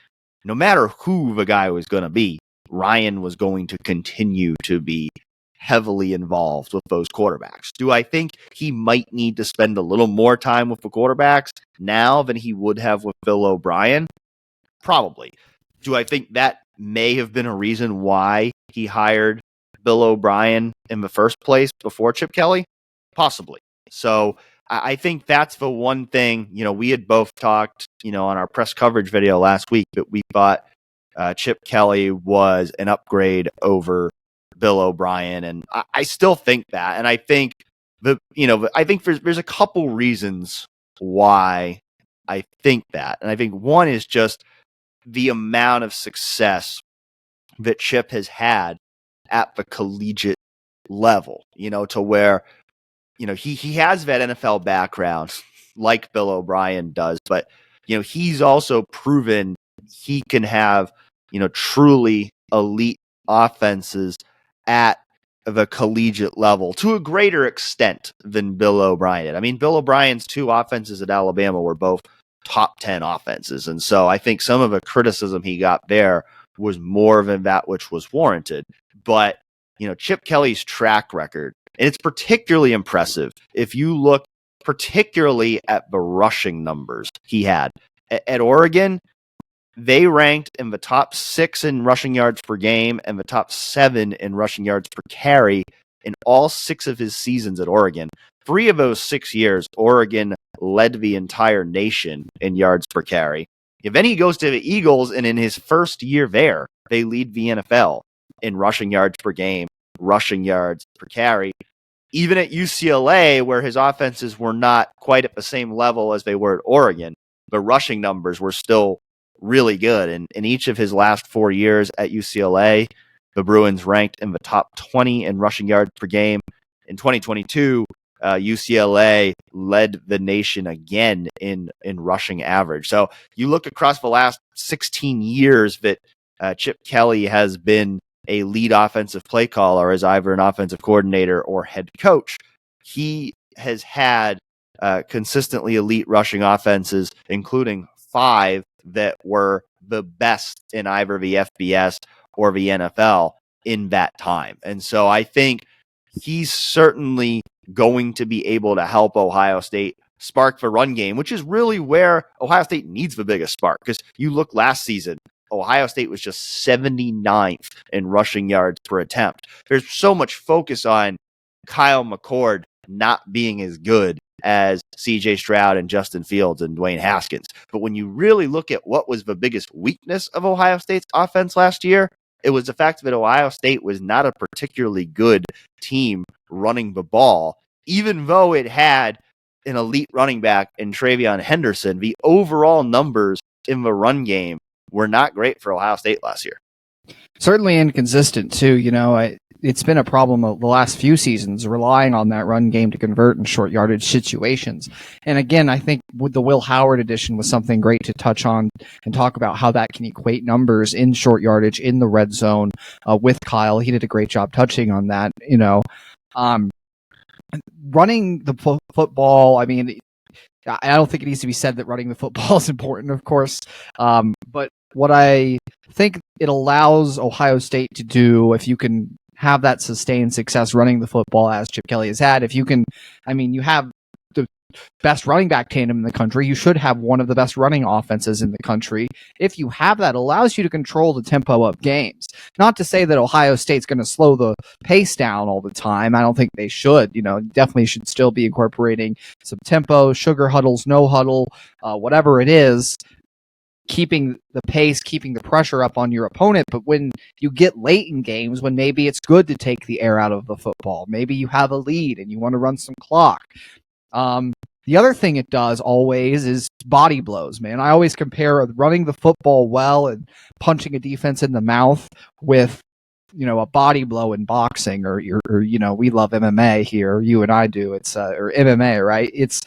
no matter who the guy was going to be, Ryan was going to continue to be heavily involved with those quarterbacks. Do I think he might need to spend a little more time with the quarterbacks now than he would have with Bill OBrien? Probably. Do I think that may have been a reason why he hired Bill OBrien in the first place before Chip Kelly? Possibly. So I think that's the one thing, we had both talked, on our press coverage video last week that we thought Chip Kelly was an upgrade over Bill OBrien. And I still think that. And I think I think there's a couple reasons why I think that. And I think one is just the amount of success that Chip has had at the collegiate level, to where, he has that NFL background like Bill OBrien does, but, he's also proven he can have, truly elite offenses at the collegiate level to a greater extent than Bill OBrien did. I mean, Bill O'Brien's two offenses at Alabama were both top 10 offenses. And so I think some of the criticism he got there was more than that which was warranted. But, Chip Kelly's track record, and it's particularly impressive if you look particularly at the rushing numbers he had. At Oregon, they ranked in the top 6 in rushing yards per game and the top 7 in rushing yards per carry in all 6 of his seasons at Oregon. 3 of those 6 years, Oregon led the entire nation in yards per carry. Then he goes to the Eagles, and in his first year there, they lead the NFL in rushing yards per game, rushing yards per carry. Even at UCLA, where his offenses were not quite at the same level as they were at Oregon, the rushing numbers were still really good. And in each of his last 4 years at UCLA, the Bruins ranked in the top 20 in rushing yards per game. In 2022, UCLA led the nation again in rushing average. So you look across the last 16 years that Chip Kelly has been a lead offensive play caller as either an offensive coordinator or head coach. He has had consistently elite rushing offenses, including 5 that were the best in either the FBS or the NFL in that time. And so I think he's certainly going to be able to help Ohio State spark the run game, which is really where Ohio State needs the biggest spark. Because you look last season, Ohio State was just 79th in rushing yards per attempt. There's so much focus on Kyle McCord not being as good as CJ Stroud and Justin Fields and Dwayne Haskins. But when you really look at what was the biggest weakness of Ohio State's offense last year, it was the fact that Ohio State was not a particularly good team running the ball. Even though it had an elite running back in Travion Henderson, the overall numbers in the run game were not great for Ohio State last year. Certainly inconsistent, too. It's been a problem of the last few seasons, relying on that run game to convert in short yardage situations. And again, I think with the Will Howard edition was something great to touch on and talk about how that can equate numbers in short yardage in the red zone with Kyle. He did a great job touching on that. Running the football, I mean, I don't think it needs to be said that running the football is important, of course. But what I think it allows Ohio State to do, if you can have that sustained success running the football as Chip Kelly has had, you have the best running back tandem in the country. You should have one of the best running offenses in the country. If you have that, it allows you to control the tempo of games. Not to say that Ohio State's going to slow the pace down all the time. I don't think they should. Definitely should still be incorporating some tempo, sugar huddles, no huddle, whatever it is, keeping the pace, keeping the pressure up on your opponent. But when you get late in games, when maybe it's good to take the air out of the football, maybe you have a lead and you want to run some clock. The other thing it does always is body blows, man. I always compare running the football well and punching a defense in the mouth with, a body blow in boxing or we love MMA here. You and I do. It's, or MMA, right? It's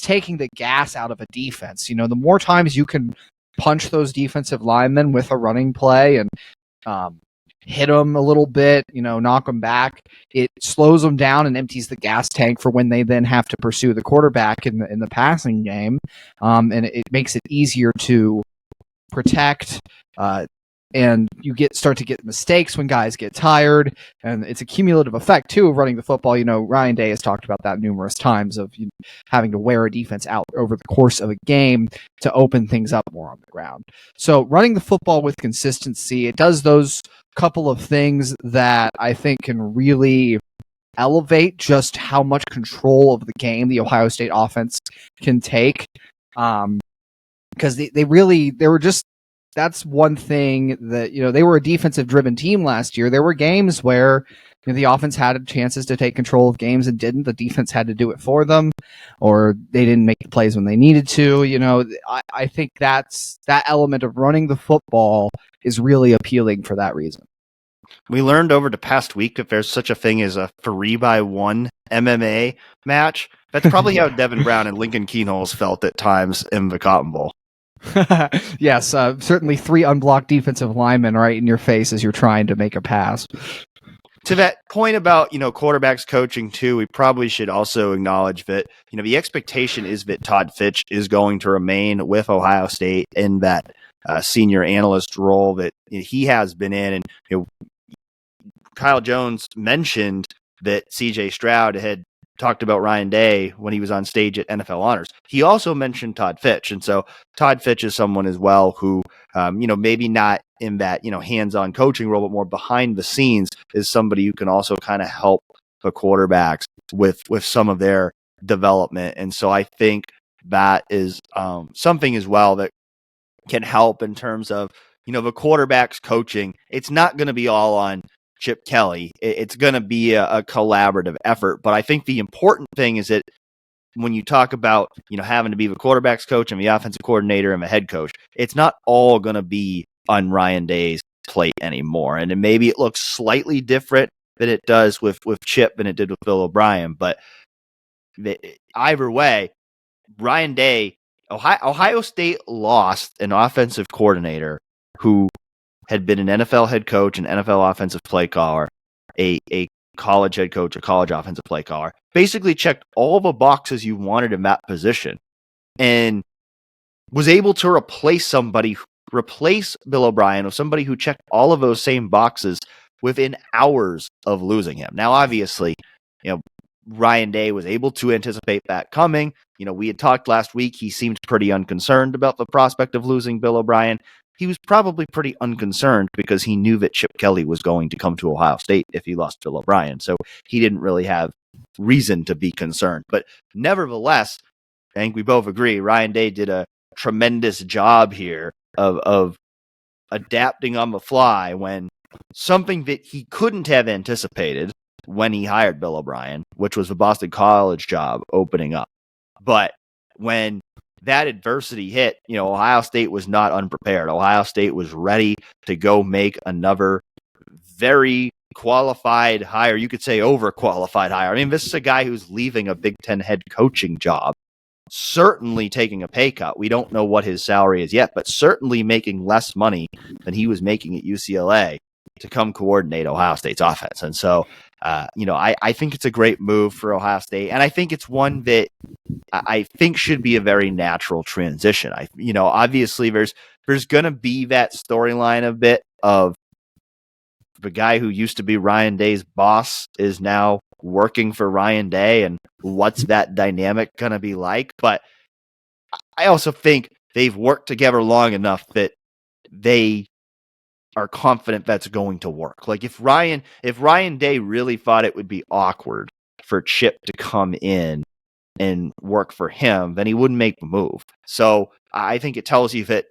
taking the gas out of a defense. The more times you can punch those defensive linemen with a running play and hit them a little bit, knock them back, it slows them down and empties the gas tank for when they then have to pursue the quarterback in the passing game, and it makes it easier to protect, and you start to get mistakes when guys get tired, and it's a cumulative effect too of running the football. Ryan Day has talked about that numerous times of having to wear a defense out over the course of a game to open things up more on the ground. So running the football with consistency, it does those couple of things that I think can really elevate just how much control of the game the Ohio State offense can take. Because that's one thing that, they were a defensive driven team last year. There were games where the offense had chances to take control of games and didn't. The defense had to do it for them, or they didn't make the plays when they needed to. I think that element of running the football is really appealing for that reason. We learned over the past week that there's such a thing as a 3-by-1 MMA match. That's probably how Devin Brown and Lincoln Keenholz felt at times in the Cotton Bowl. Yes, certainly 3 unblocked defensive linemen right in your face as you're trying to make a pass. To that point about, quarterbacks coaching too, we probably should also acknowledge that, the expectation is that Todd Fitch is going to remain with Ohio State in that senior analyst role that he has been in. And, Kyle Jones mentioned that CJ Stroud had talked about Ryan Day when he was on stage at NFL Honors. He also mentioned Todd Fitch. And so Todd Fitch is someone as well who, maybe not in that, hands-on coaching role, but more behind the scenes is somebody who can also kind of help the quarterbacks with some of their development. And so I think that is something as well that can help in terms of, the quarterbacks coaching. It's not going to be all on Chip Kelly. It's going to be a collaborative effort. But I think the important thing is that when you talk about, having to be the quarterback's coach and the offensive coordinator and the head coach, it's not all going to be on Ryan Day's plate anymore. And maybe it looks slightly different than it does with Chip than it did with Bill O'Brien. But either way, Ryan Day, Ohio State lost an offensive coordinator who had been an NFL head coach, an NFL offensive play caller, a college head coach, a college offensive play caller, basically checked all the boxes you wanted in that position and was able to replace Bill O'Brien with somebody who checked all of those same boxes within hours of losing him. Now, obviously, Ryan Day was able to anticipate that coming. We had talked last week. He seemed pretty unconcerned about the prospect of losing Bill O'Brien. He was probably pretty unconcerned because he knew that Chip Kelly was going to come to Ohio State if he lost Bill O'Brien. So he didn't really have reason to be concerned. But nevertheless, I think we both agree Ryan Day did a tremendous job here of adapting on the fly when something that he couldn't have anticipated when he hired Bill O'Brien, which was the Boston College job opening up. But when that adversity hit, Ohio State was not unprepared. Ohio State was ready to go make another very qualified hire. You could say overqualified hire. I mean, this is a guy who's leaving a Big Ten head coaching job, certainly taking a pay cut. We don't know what his salary is yet, but certainly making less money than he was making at UCLA to come coordinate Ohio State's offense. And so, I think it's a great move for Ohio State. And I think it's one that I think should be a very natural transition. Obviously there's going to be that storyline a bit of the guy who used to be Ryan Day's boss is now working for Ryan Day, and what's that dynamic going to be like? But I also think they've worked together long enough that they are confident that's going to work. Like if Ryan Day really thought it would be awkward for Chip to come in and work for him, then he wouldn't make the move. So I think it tells you that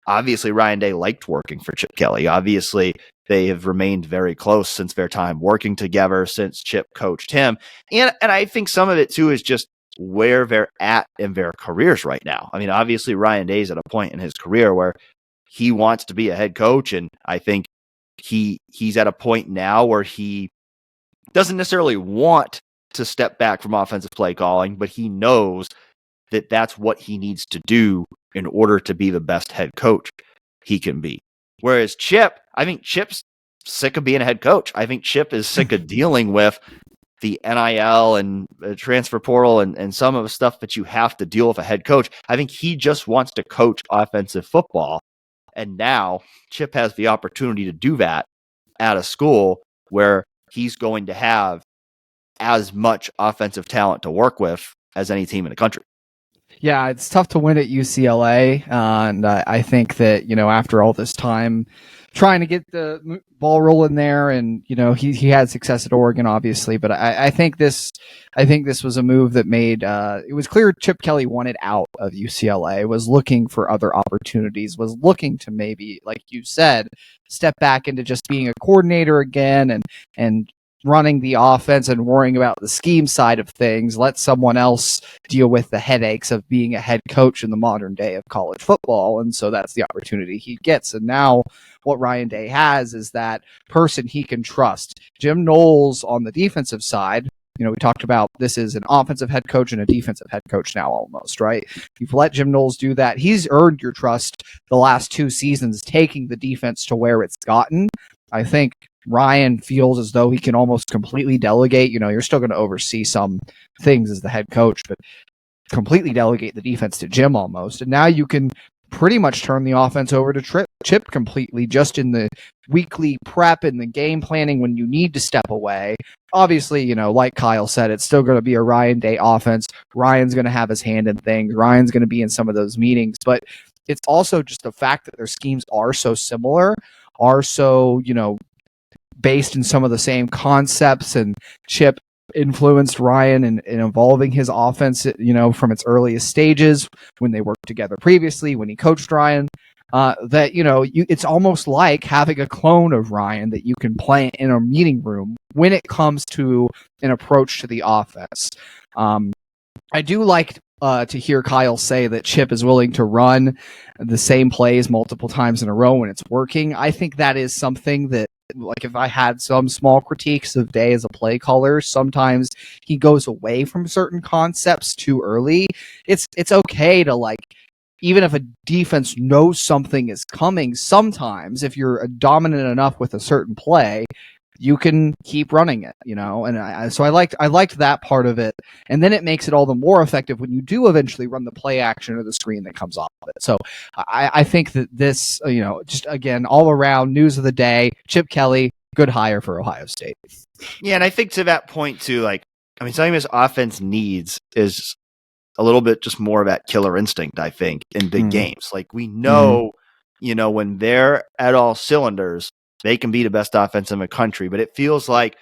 obviously Ryan Day liked working for Chip Kelly. Obviously they have remained very close since their time working together, since Chip coached him. And I think some of it too is just where they're at in their careers right now. I mean, obviously Ryan Day's at a point in his career where he wants to be a head coach, and I think he's at a point now where he doesn't necessarily want to step back from offensive play calling, but he knows that that's what he needs to do in order to be the best head coach he can be. Whereas Chip, I think Chip's sick of being a head coach. I think Chip is sick of dealing with the NIL and transfer portal and some of the stuff that you have to deal with a head coach. I think he just wants to coach offensive football. And now Chip has the opportunity to do that at a school where he's going to have as much offensive talent to work with as any team in the country. Yeah, it's tough to win at UCLA, and I think that after all this time trying to get the ball rolling there, and he had success at Oregon, obviously, but I think this was a move that made it was clear Chip Kelly wanted out of UCLA, was looking for other opportunities, was looking to maybe, like you said, step back into just being a coordinator again and running the offense and worrying about the scheme side of things. Let someone else deal with the headaches of being a head coach in the modern day of college football. And so that's the opportunity he gets. And now what Ryan Day has is that person he can trust. Jim Knowles on the defensive side, we talked about this is an offensive head coach and a defensive head coach now almost, right? You've let Jim Knowles do that. He's earned your trust the last 2 seasons, taking the defense to where it's gotten. I think Ryan feels as though he can almost completely delegate. You're still going to oversee some things as the head coach, but completely delegate the defense to Jim almost. And now you can pretty much turn the offense over to Chip completely, just in the weekly prep and the game planning when you need to step away. Obviously, like Kyle said, it's still going to be a Ryan Day offense. Ryan's going to have his hand in things. Ryan's going to be in some of those meetings, but it's also just the fact that their schemes are so similar, are so, based in some of the same concepts, and Chip influenced Ryan in evolving his offense, from its earliest stages when they worked together previously, when he coached Ryan, that, it's almost like having a clone of Ryan that you can play in a meeting room when it comes to an approach to the offense. I do like to hear Kyle say that Chip is willing to run the same plays multiple times in a row when it's working. I think that is something that, like, if I had some small critiques of Day as a play caller, sometimes he goes away from certain concepts too early. It's okay to, like, even if a defense knows something is coming, sometimes if you're dominant enough with a certain play, you can keep running it, and so I liked that part of it, and then it makes it all the more effective when you do eventually run the play action or the screen that comes off of it. So I think that this, just again, all around news of the day, Chip Kelly, good hire for Ohio State. Yeah, and I think to that point too, something this offense needs is a little bit just more of that killer instinct, I think, in big games. Like, we know, when they're at all cylinders, they can be the best offense in the country, but it felt like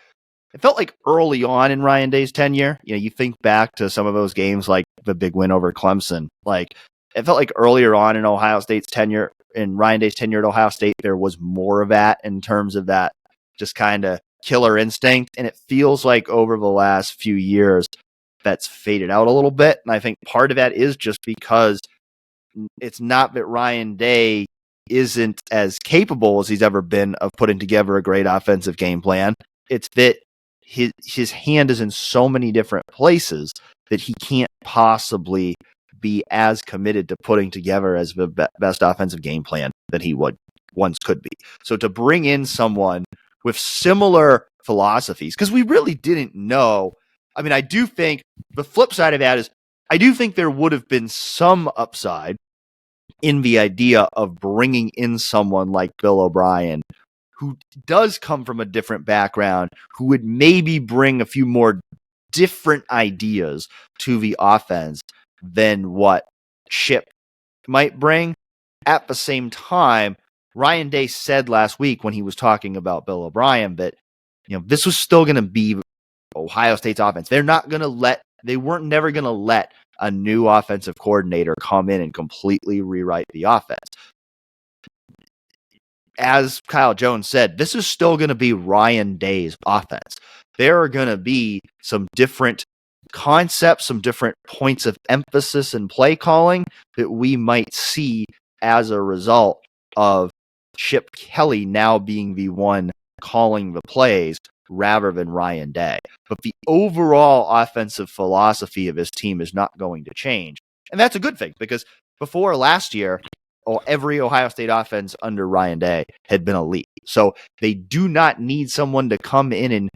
early on in Ryan Day's tenure, you think back to some of those games, like the big win over Clemson, like it felt like earlier on in Ohio State's tenure, in Ryan Day's tenure at Ohio State, there was more of that in terms of that just kind of killer instinct. And it feels like over the last few years, that's faded out a little bit. And I think part of that is just because it's not that Ryan Day isn't as capable as he's ever been of putting together a great offensive game plan. It's that his hand is in so many different places that he can't possibly be as committed to putting together as the best offensive game plan that he once could be. So to bring in someone with similar philosophies, because we really didn't know. I mean, I do think the flip side of that is I do think there would have been some upside in the idea of bringing in someone like Bill OBrien, who does come from a different background, who would maybe bring a few more different ideas to the offense than what Chip might bring. At the same time, Ryan Day said last week when he was talking about Bill OBrien that, this was still going to be Ohio State's offense. They weren't never going to let a new offensive coordinator come in and completely rewrite the offense. As Kyle Jones said, this is still going to be Ryan Day's offense. There are going to be some different concepts, some different points of emphasis and play calling that we might see as a result of Chip Kelly now being the one calling the plays rather than Ryan Day. But the overall offensive philosophy of his team is not going to change. And that's a good thing, because before last year, every Ohio State offense under Ryan Day had been elite. So they do not need someone to come in and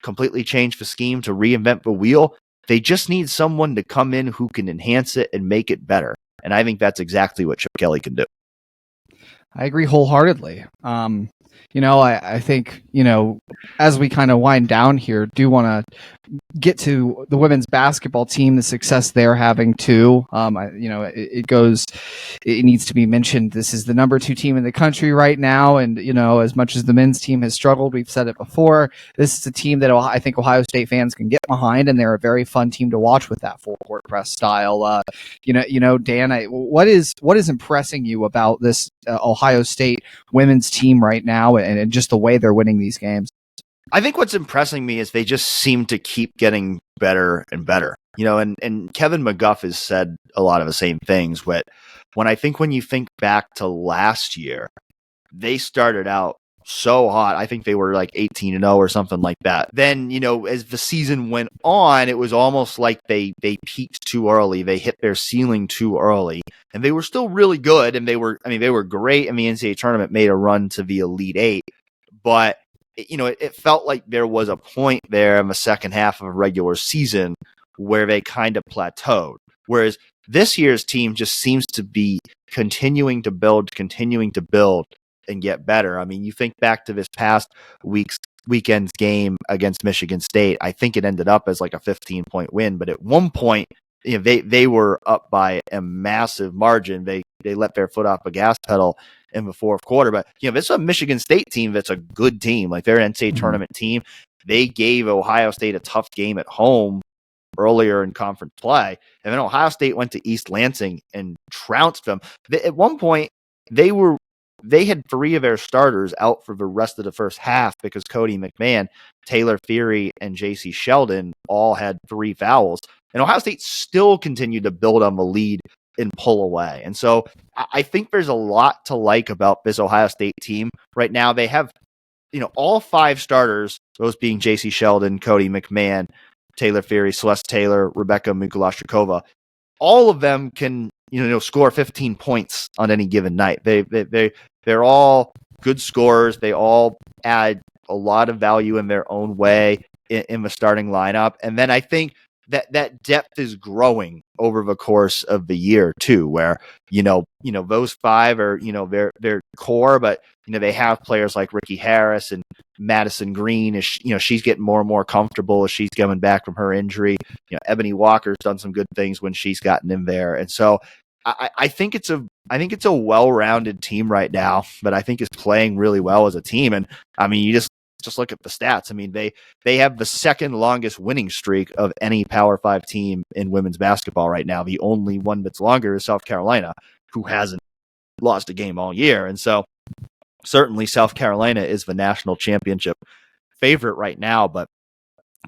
completely change the scheme to reinvent the wheel. They just need someone to come in who can enhance it and make it better. And I think that's exactly what Chip Kelly can do. I agree wholeheartedly. I think, as we kind of wind down here, do want to get to the women's basketball team, the success they're having too. It needs to be mentioned. This is the number 2 team in the country right now. And, as much as the men's team has struggled, we've said it before, this is a team that I think Ohio State fans can get behind, and they're a very fun team to watch with that full court press style. Dan, what is impressing you about this Ohio State women's team right now, and just the way they're winning these games? I think what's impressing me is they just seem to keep getting better and better. And Kevin McGuff has said a lot of the same things, but when you think back to last year, they started out so hot. I think they were like 18-0 or something like that. Then, as the season went on, it was almost like they peaked too early. They hit their ceiling too early, and they were still really good. And they were great in the NCAA tournament, made a run to the Elite Eight, but it felt like there was a point there in the second half of a regular season where they kind of plateaued. Whereas this year's team just seems to be continuing to build and get better. I mean, you think back to this past weekend's game against Michigan State. I think it ended up as like a 15-point win, but at one point, they were up by a massive margin. They let their foot off the gas pedal in the fourth quarter. But this is a Michigan State team that's a good team. Like, they're an NCAA tournament team. They gave Ohio State a tough game at home earlier in conference play, and then Ohio State went to East Lansing and trounced them. At one point, they had 3 of their starters out for the rest of the first half because Cody McMahon, Taylor Feary, and J.C. Sheldon all had 3 fouls. And Ohio State still continued to build on the lead and pull away. And so I think there's a lot to like about this Ohio State team right now. They have, all 5 starters, those being J.C. Sheldon, Cody McMahon, Taylor Feary, Celeste Taylor, Rebecca Mikulaszczykova. All of them can, score 15 points on any given night. They're all good scorers. They all add a lot of value in their own way in the starting lineup. And then I think that depth is growing over the course of the year too, where, those 5 are, their core, but, they have players like Ricky Harris and Madison Green as she's getting more and more comfortable as she's coming back from her injury. Ebony Walker's done some good things when she's gotten in there. And so I think it's a well-rounded team right now, but I think it's playing really well as a team. And I mean, you just look at the stats. I mean, they have the second longest winning streak of any Power 5 team in women's basketball right now. The only one that's longer is South Carolina, who hasn't lost a game all year. And so certainly South Carolina is the national championship favorite right now, but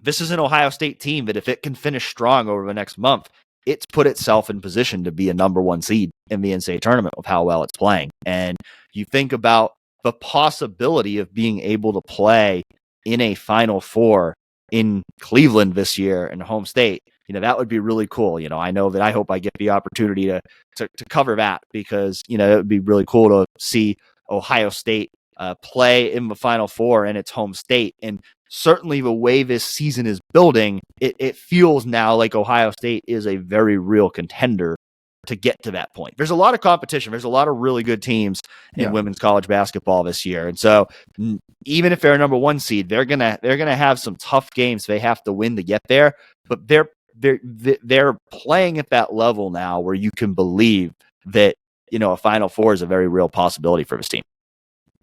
this is an Ohio State team that if it can finish strong over the next month, it's put itself in position to be a number 1 seed in the NCAA tournament with how well it's playing. And you think about the possibility of being able to play in a Final Four in Cleveland this year in home state, that would be really cool. I know that I hope I get the opportunity to cover that because, it would be really cool to see Ohio State play in the Final Four in its home state. And certainly the way this season is building, it feels now like Ohio State is a very real contender to get to that point. There's a lot of competition. There's a lot of really good teams in women's college basketball this year. And so even if they're a number 1 seed, they're going to have some tough games they have to win to get there, but they're playing at that level now where you can believe that, a Final Four is a very real possibility for this team.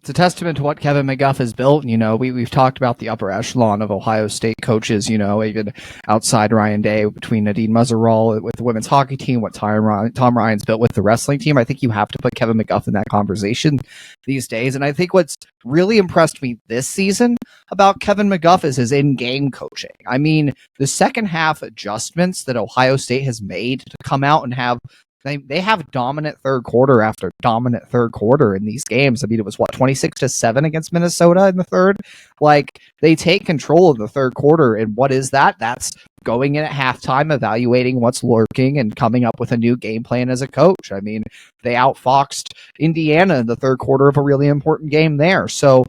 It's a testament to what Kevin McGuff has built. We've talked about the upper echelon of Ohio State coaches, even outside Ryan Day, between Nadine Muzzerall with the women's hockey team, what Tom Ryan's built with the wrestling team. I think you have to put Kevin McGuff in that conversation these days. And I think what's really impressed me this season about Kevin McGuff is his in-game coaching. I mean, the second half adjustments that Ohio State has made to come out and have They have dominant third quarter after dominant third quarter in these games. I mean, it was 26-7 against Minnesota in the third. Like, they take control of the third quarter, and what is that? That's going in at halftime, evaluating what's lurking, and coming up with a new game plan as a coach. I mean, they outfoxed Indiana in the third quarter of a really important game there. So,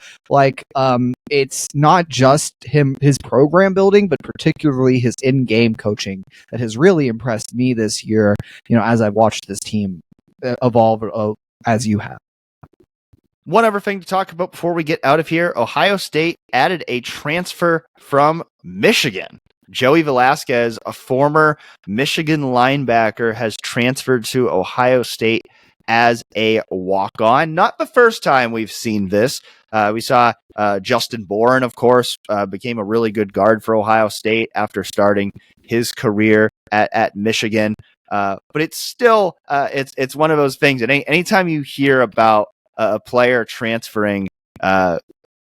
it's not just his program building, but particularly his in-game coaching that has really impressed me this year, as I've watched this team evolve as you have. One other thing to talk about before we get out of here, Ohio State added a transfer from Michigan. Joey Velazquez, a former Michigan linebacker, has transferred to Ohio State as a walk-on. Not the first time we've seen this. We saw Justin Bourne, of course, became a really good guard for Ohio State after starting his career at Michigan. But it's still, it's one of those things. And anytime you hear about a player transferring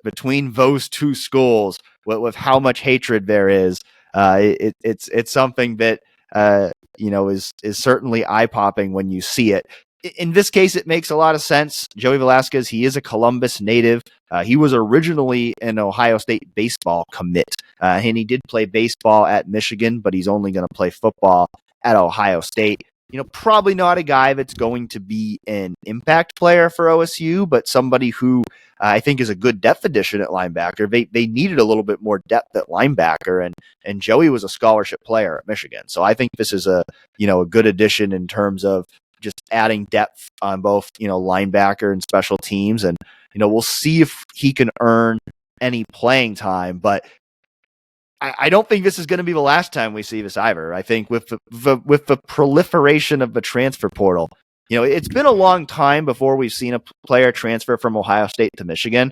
between those two schools with how much hatred there is, it's something that is certainly eye-popping when you see it. In this case, it makes a lot of sense. Joey Velazquez, he is a Columbus native. He was originally an Ohio State baseball commit, and he did play baseball at Michigan, but he's only going to play football at Ohio State. Probably not a guy that's going to be an impact player for OSU, but somebody who I think is a good depth addition at linebacker. They needed a little bit more depth at linebacker, and Joey was a scholarship player at Michigan. So I think this is a good addition in terms of just adding depth on both, linebacker and special teams. And, we'll see if he can earn any playing time, but I don't think this is going to be the last time we see this either. I think with the proliferation of the transfer portal, it's been a long time before we've seen a player transfer from Ohio State to Michigan.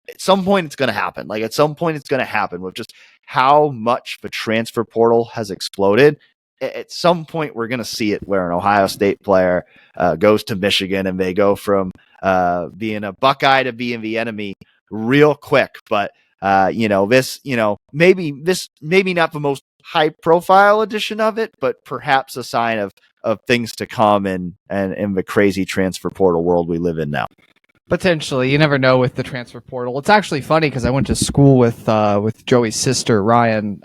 At some point, it's going to happen. At some point, it's going to happen with just how much the transfer portal has exploded. At some point, we're going to see it where an Ohio State player goes to Michigan and they go from being a Buckeye to being the enemy real quick. But maybe not the most high profile edition of it, but perhaps a sign of things to come in the crazy transfer portal world we live in now. Potentially, you never know with the transfer portal. It's actually funny because I went to school with Joey's sister Ryan.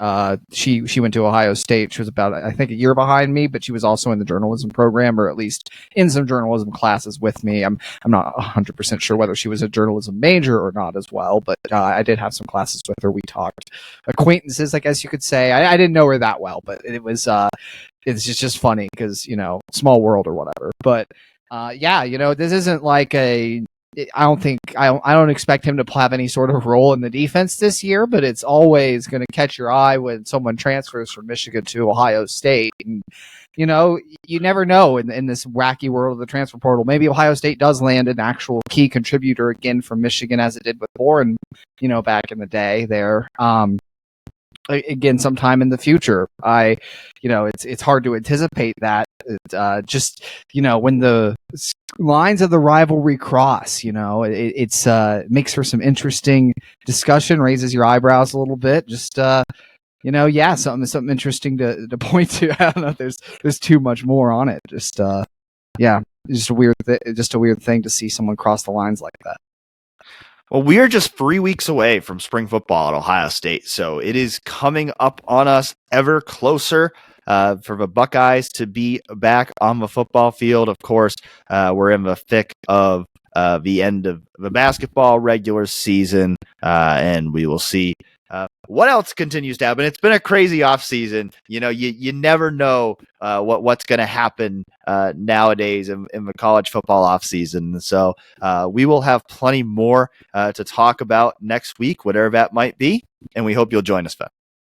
She went to Ohio State. She was about, I think, a year behind me, but she was also in the journalism program, or at least in some journalism classes with me. I'm not 100% sure whether she was a journalism major or not as well, but I did have some classes with her. We talked acquaintances, I guess you could say. I didn't know her that well, but it was it's just funny because small world or whatever. But this isn't like I don't expect him to have any sort of role in the defense this year, but it's always going to catch your eye when someone transfers from Michigan to Ohio State. And, you never know in this wacky world of the transfer portal. Maybe Ohio State does land an actual key contributor again from Michigan, as it did with Boren, back in the day there. Again, sometime in the future. It's hard to anticipate that. When the lines of the rivalry cross, it makes for some interesting discussion, raises your eyebrows a little bit. Just something interesting to point to. I don't know if there's too much more on it. Just a weird thing to see someone cross the lines like that. Well, we are just 3 weeks away from spring football at Ohio State, so it is coming up on us ever closer for the Buckeyes to be back on the football field. Of course, we're in the thick of the end of the basketball regular season, and we will see what else continues to happen. It's been a crazy offseason. You never know what's going to happen nowadays in the college football offseason. So we will have plenty more to talk about next week, whatever that might be, and we hope you'll join us, Fed.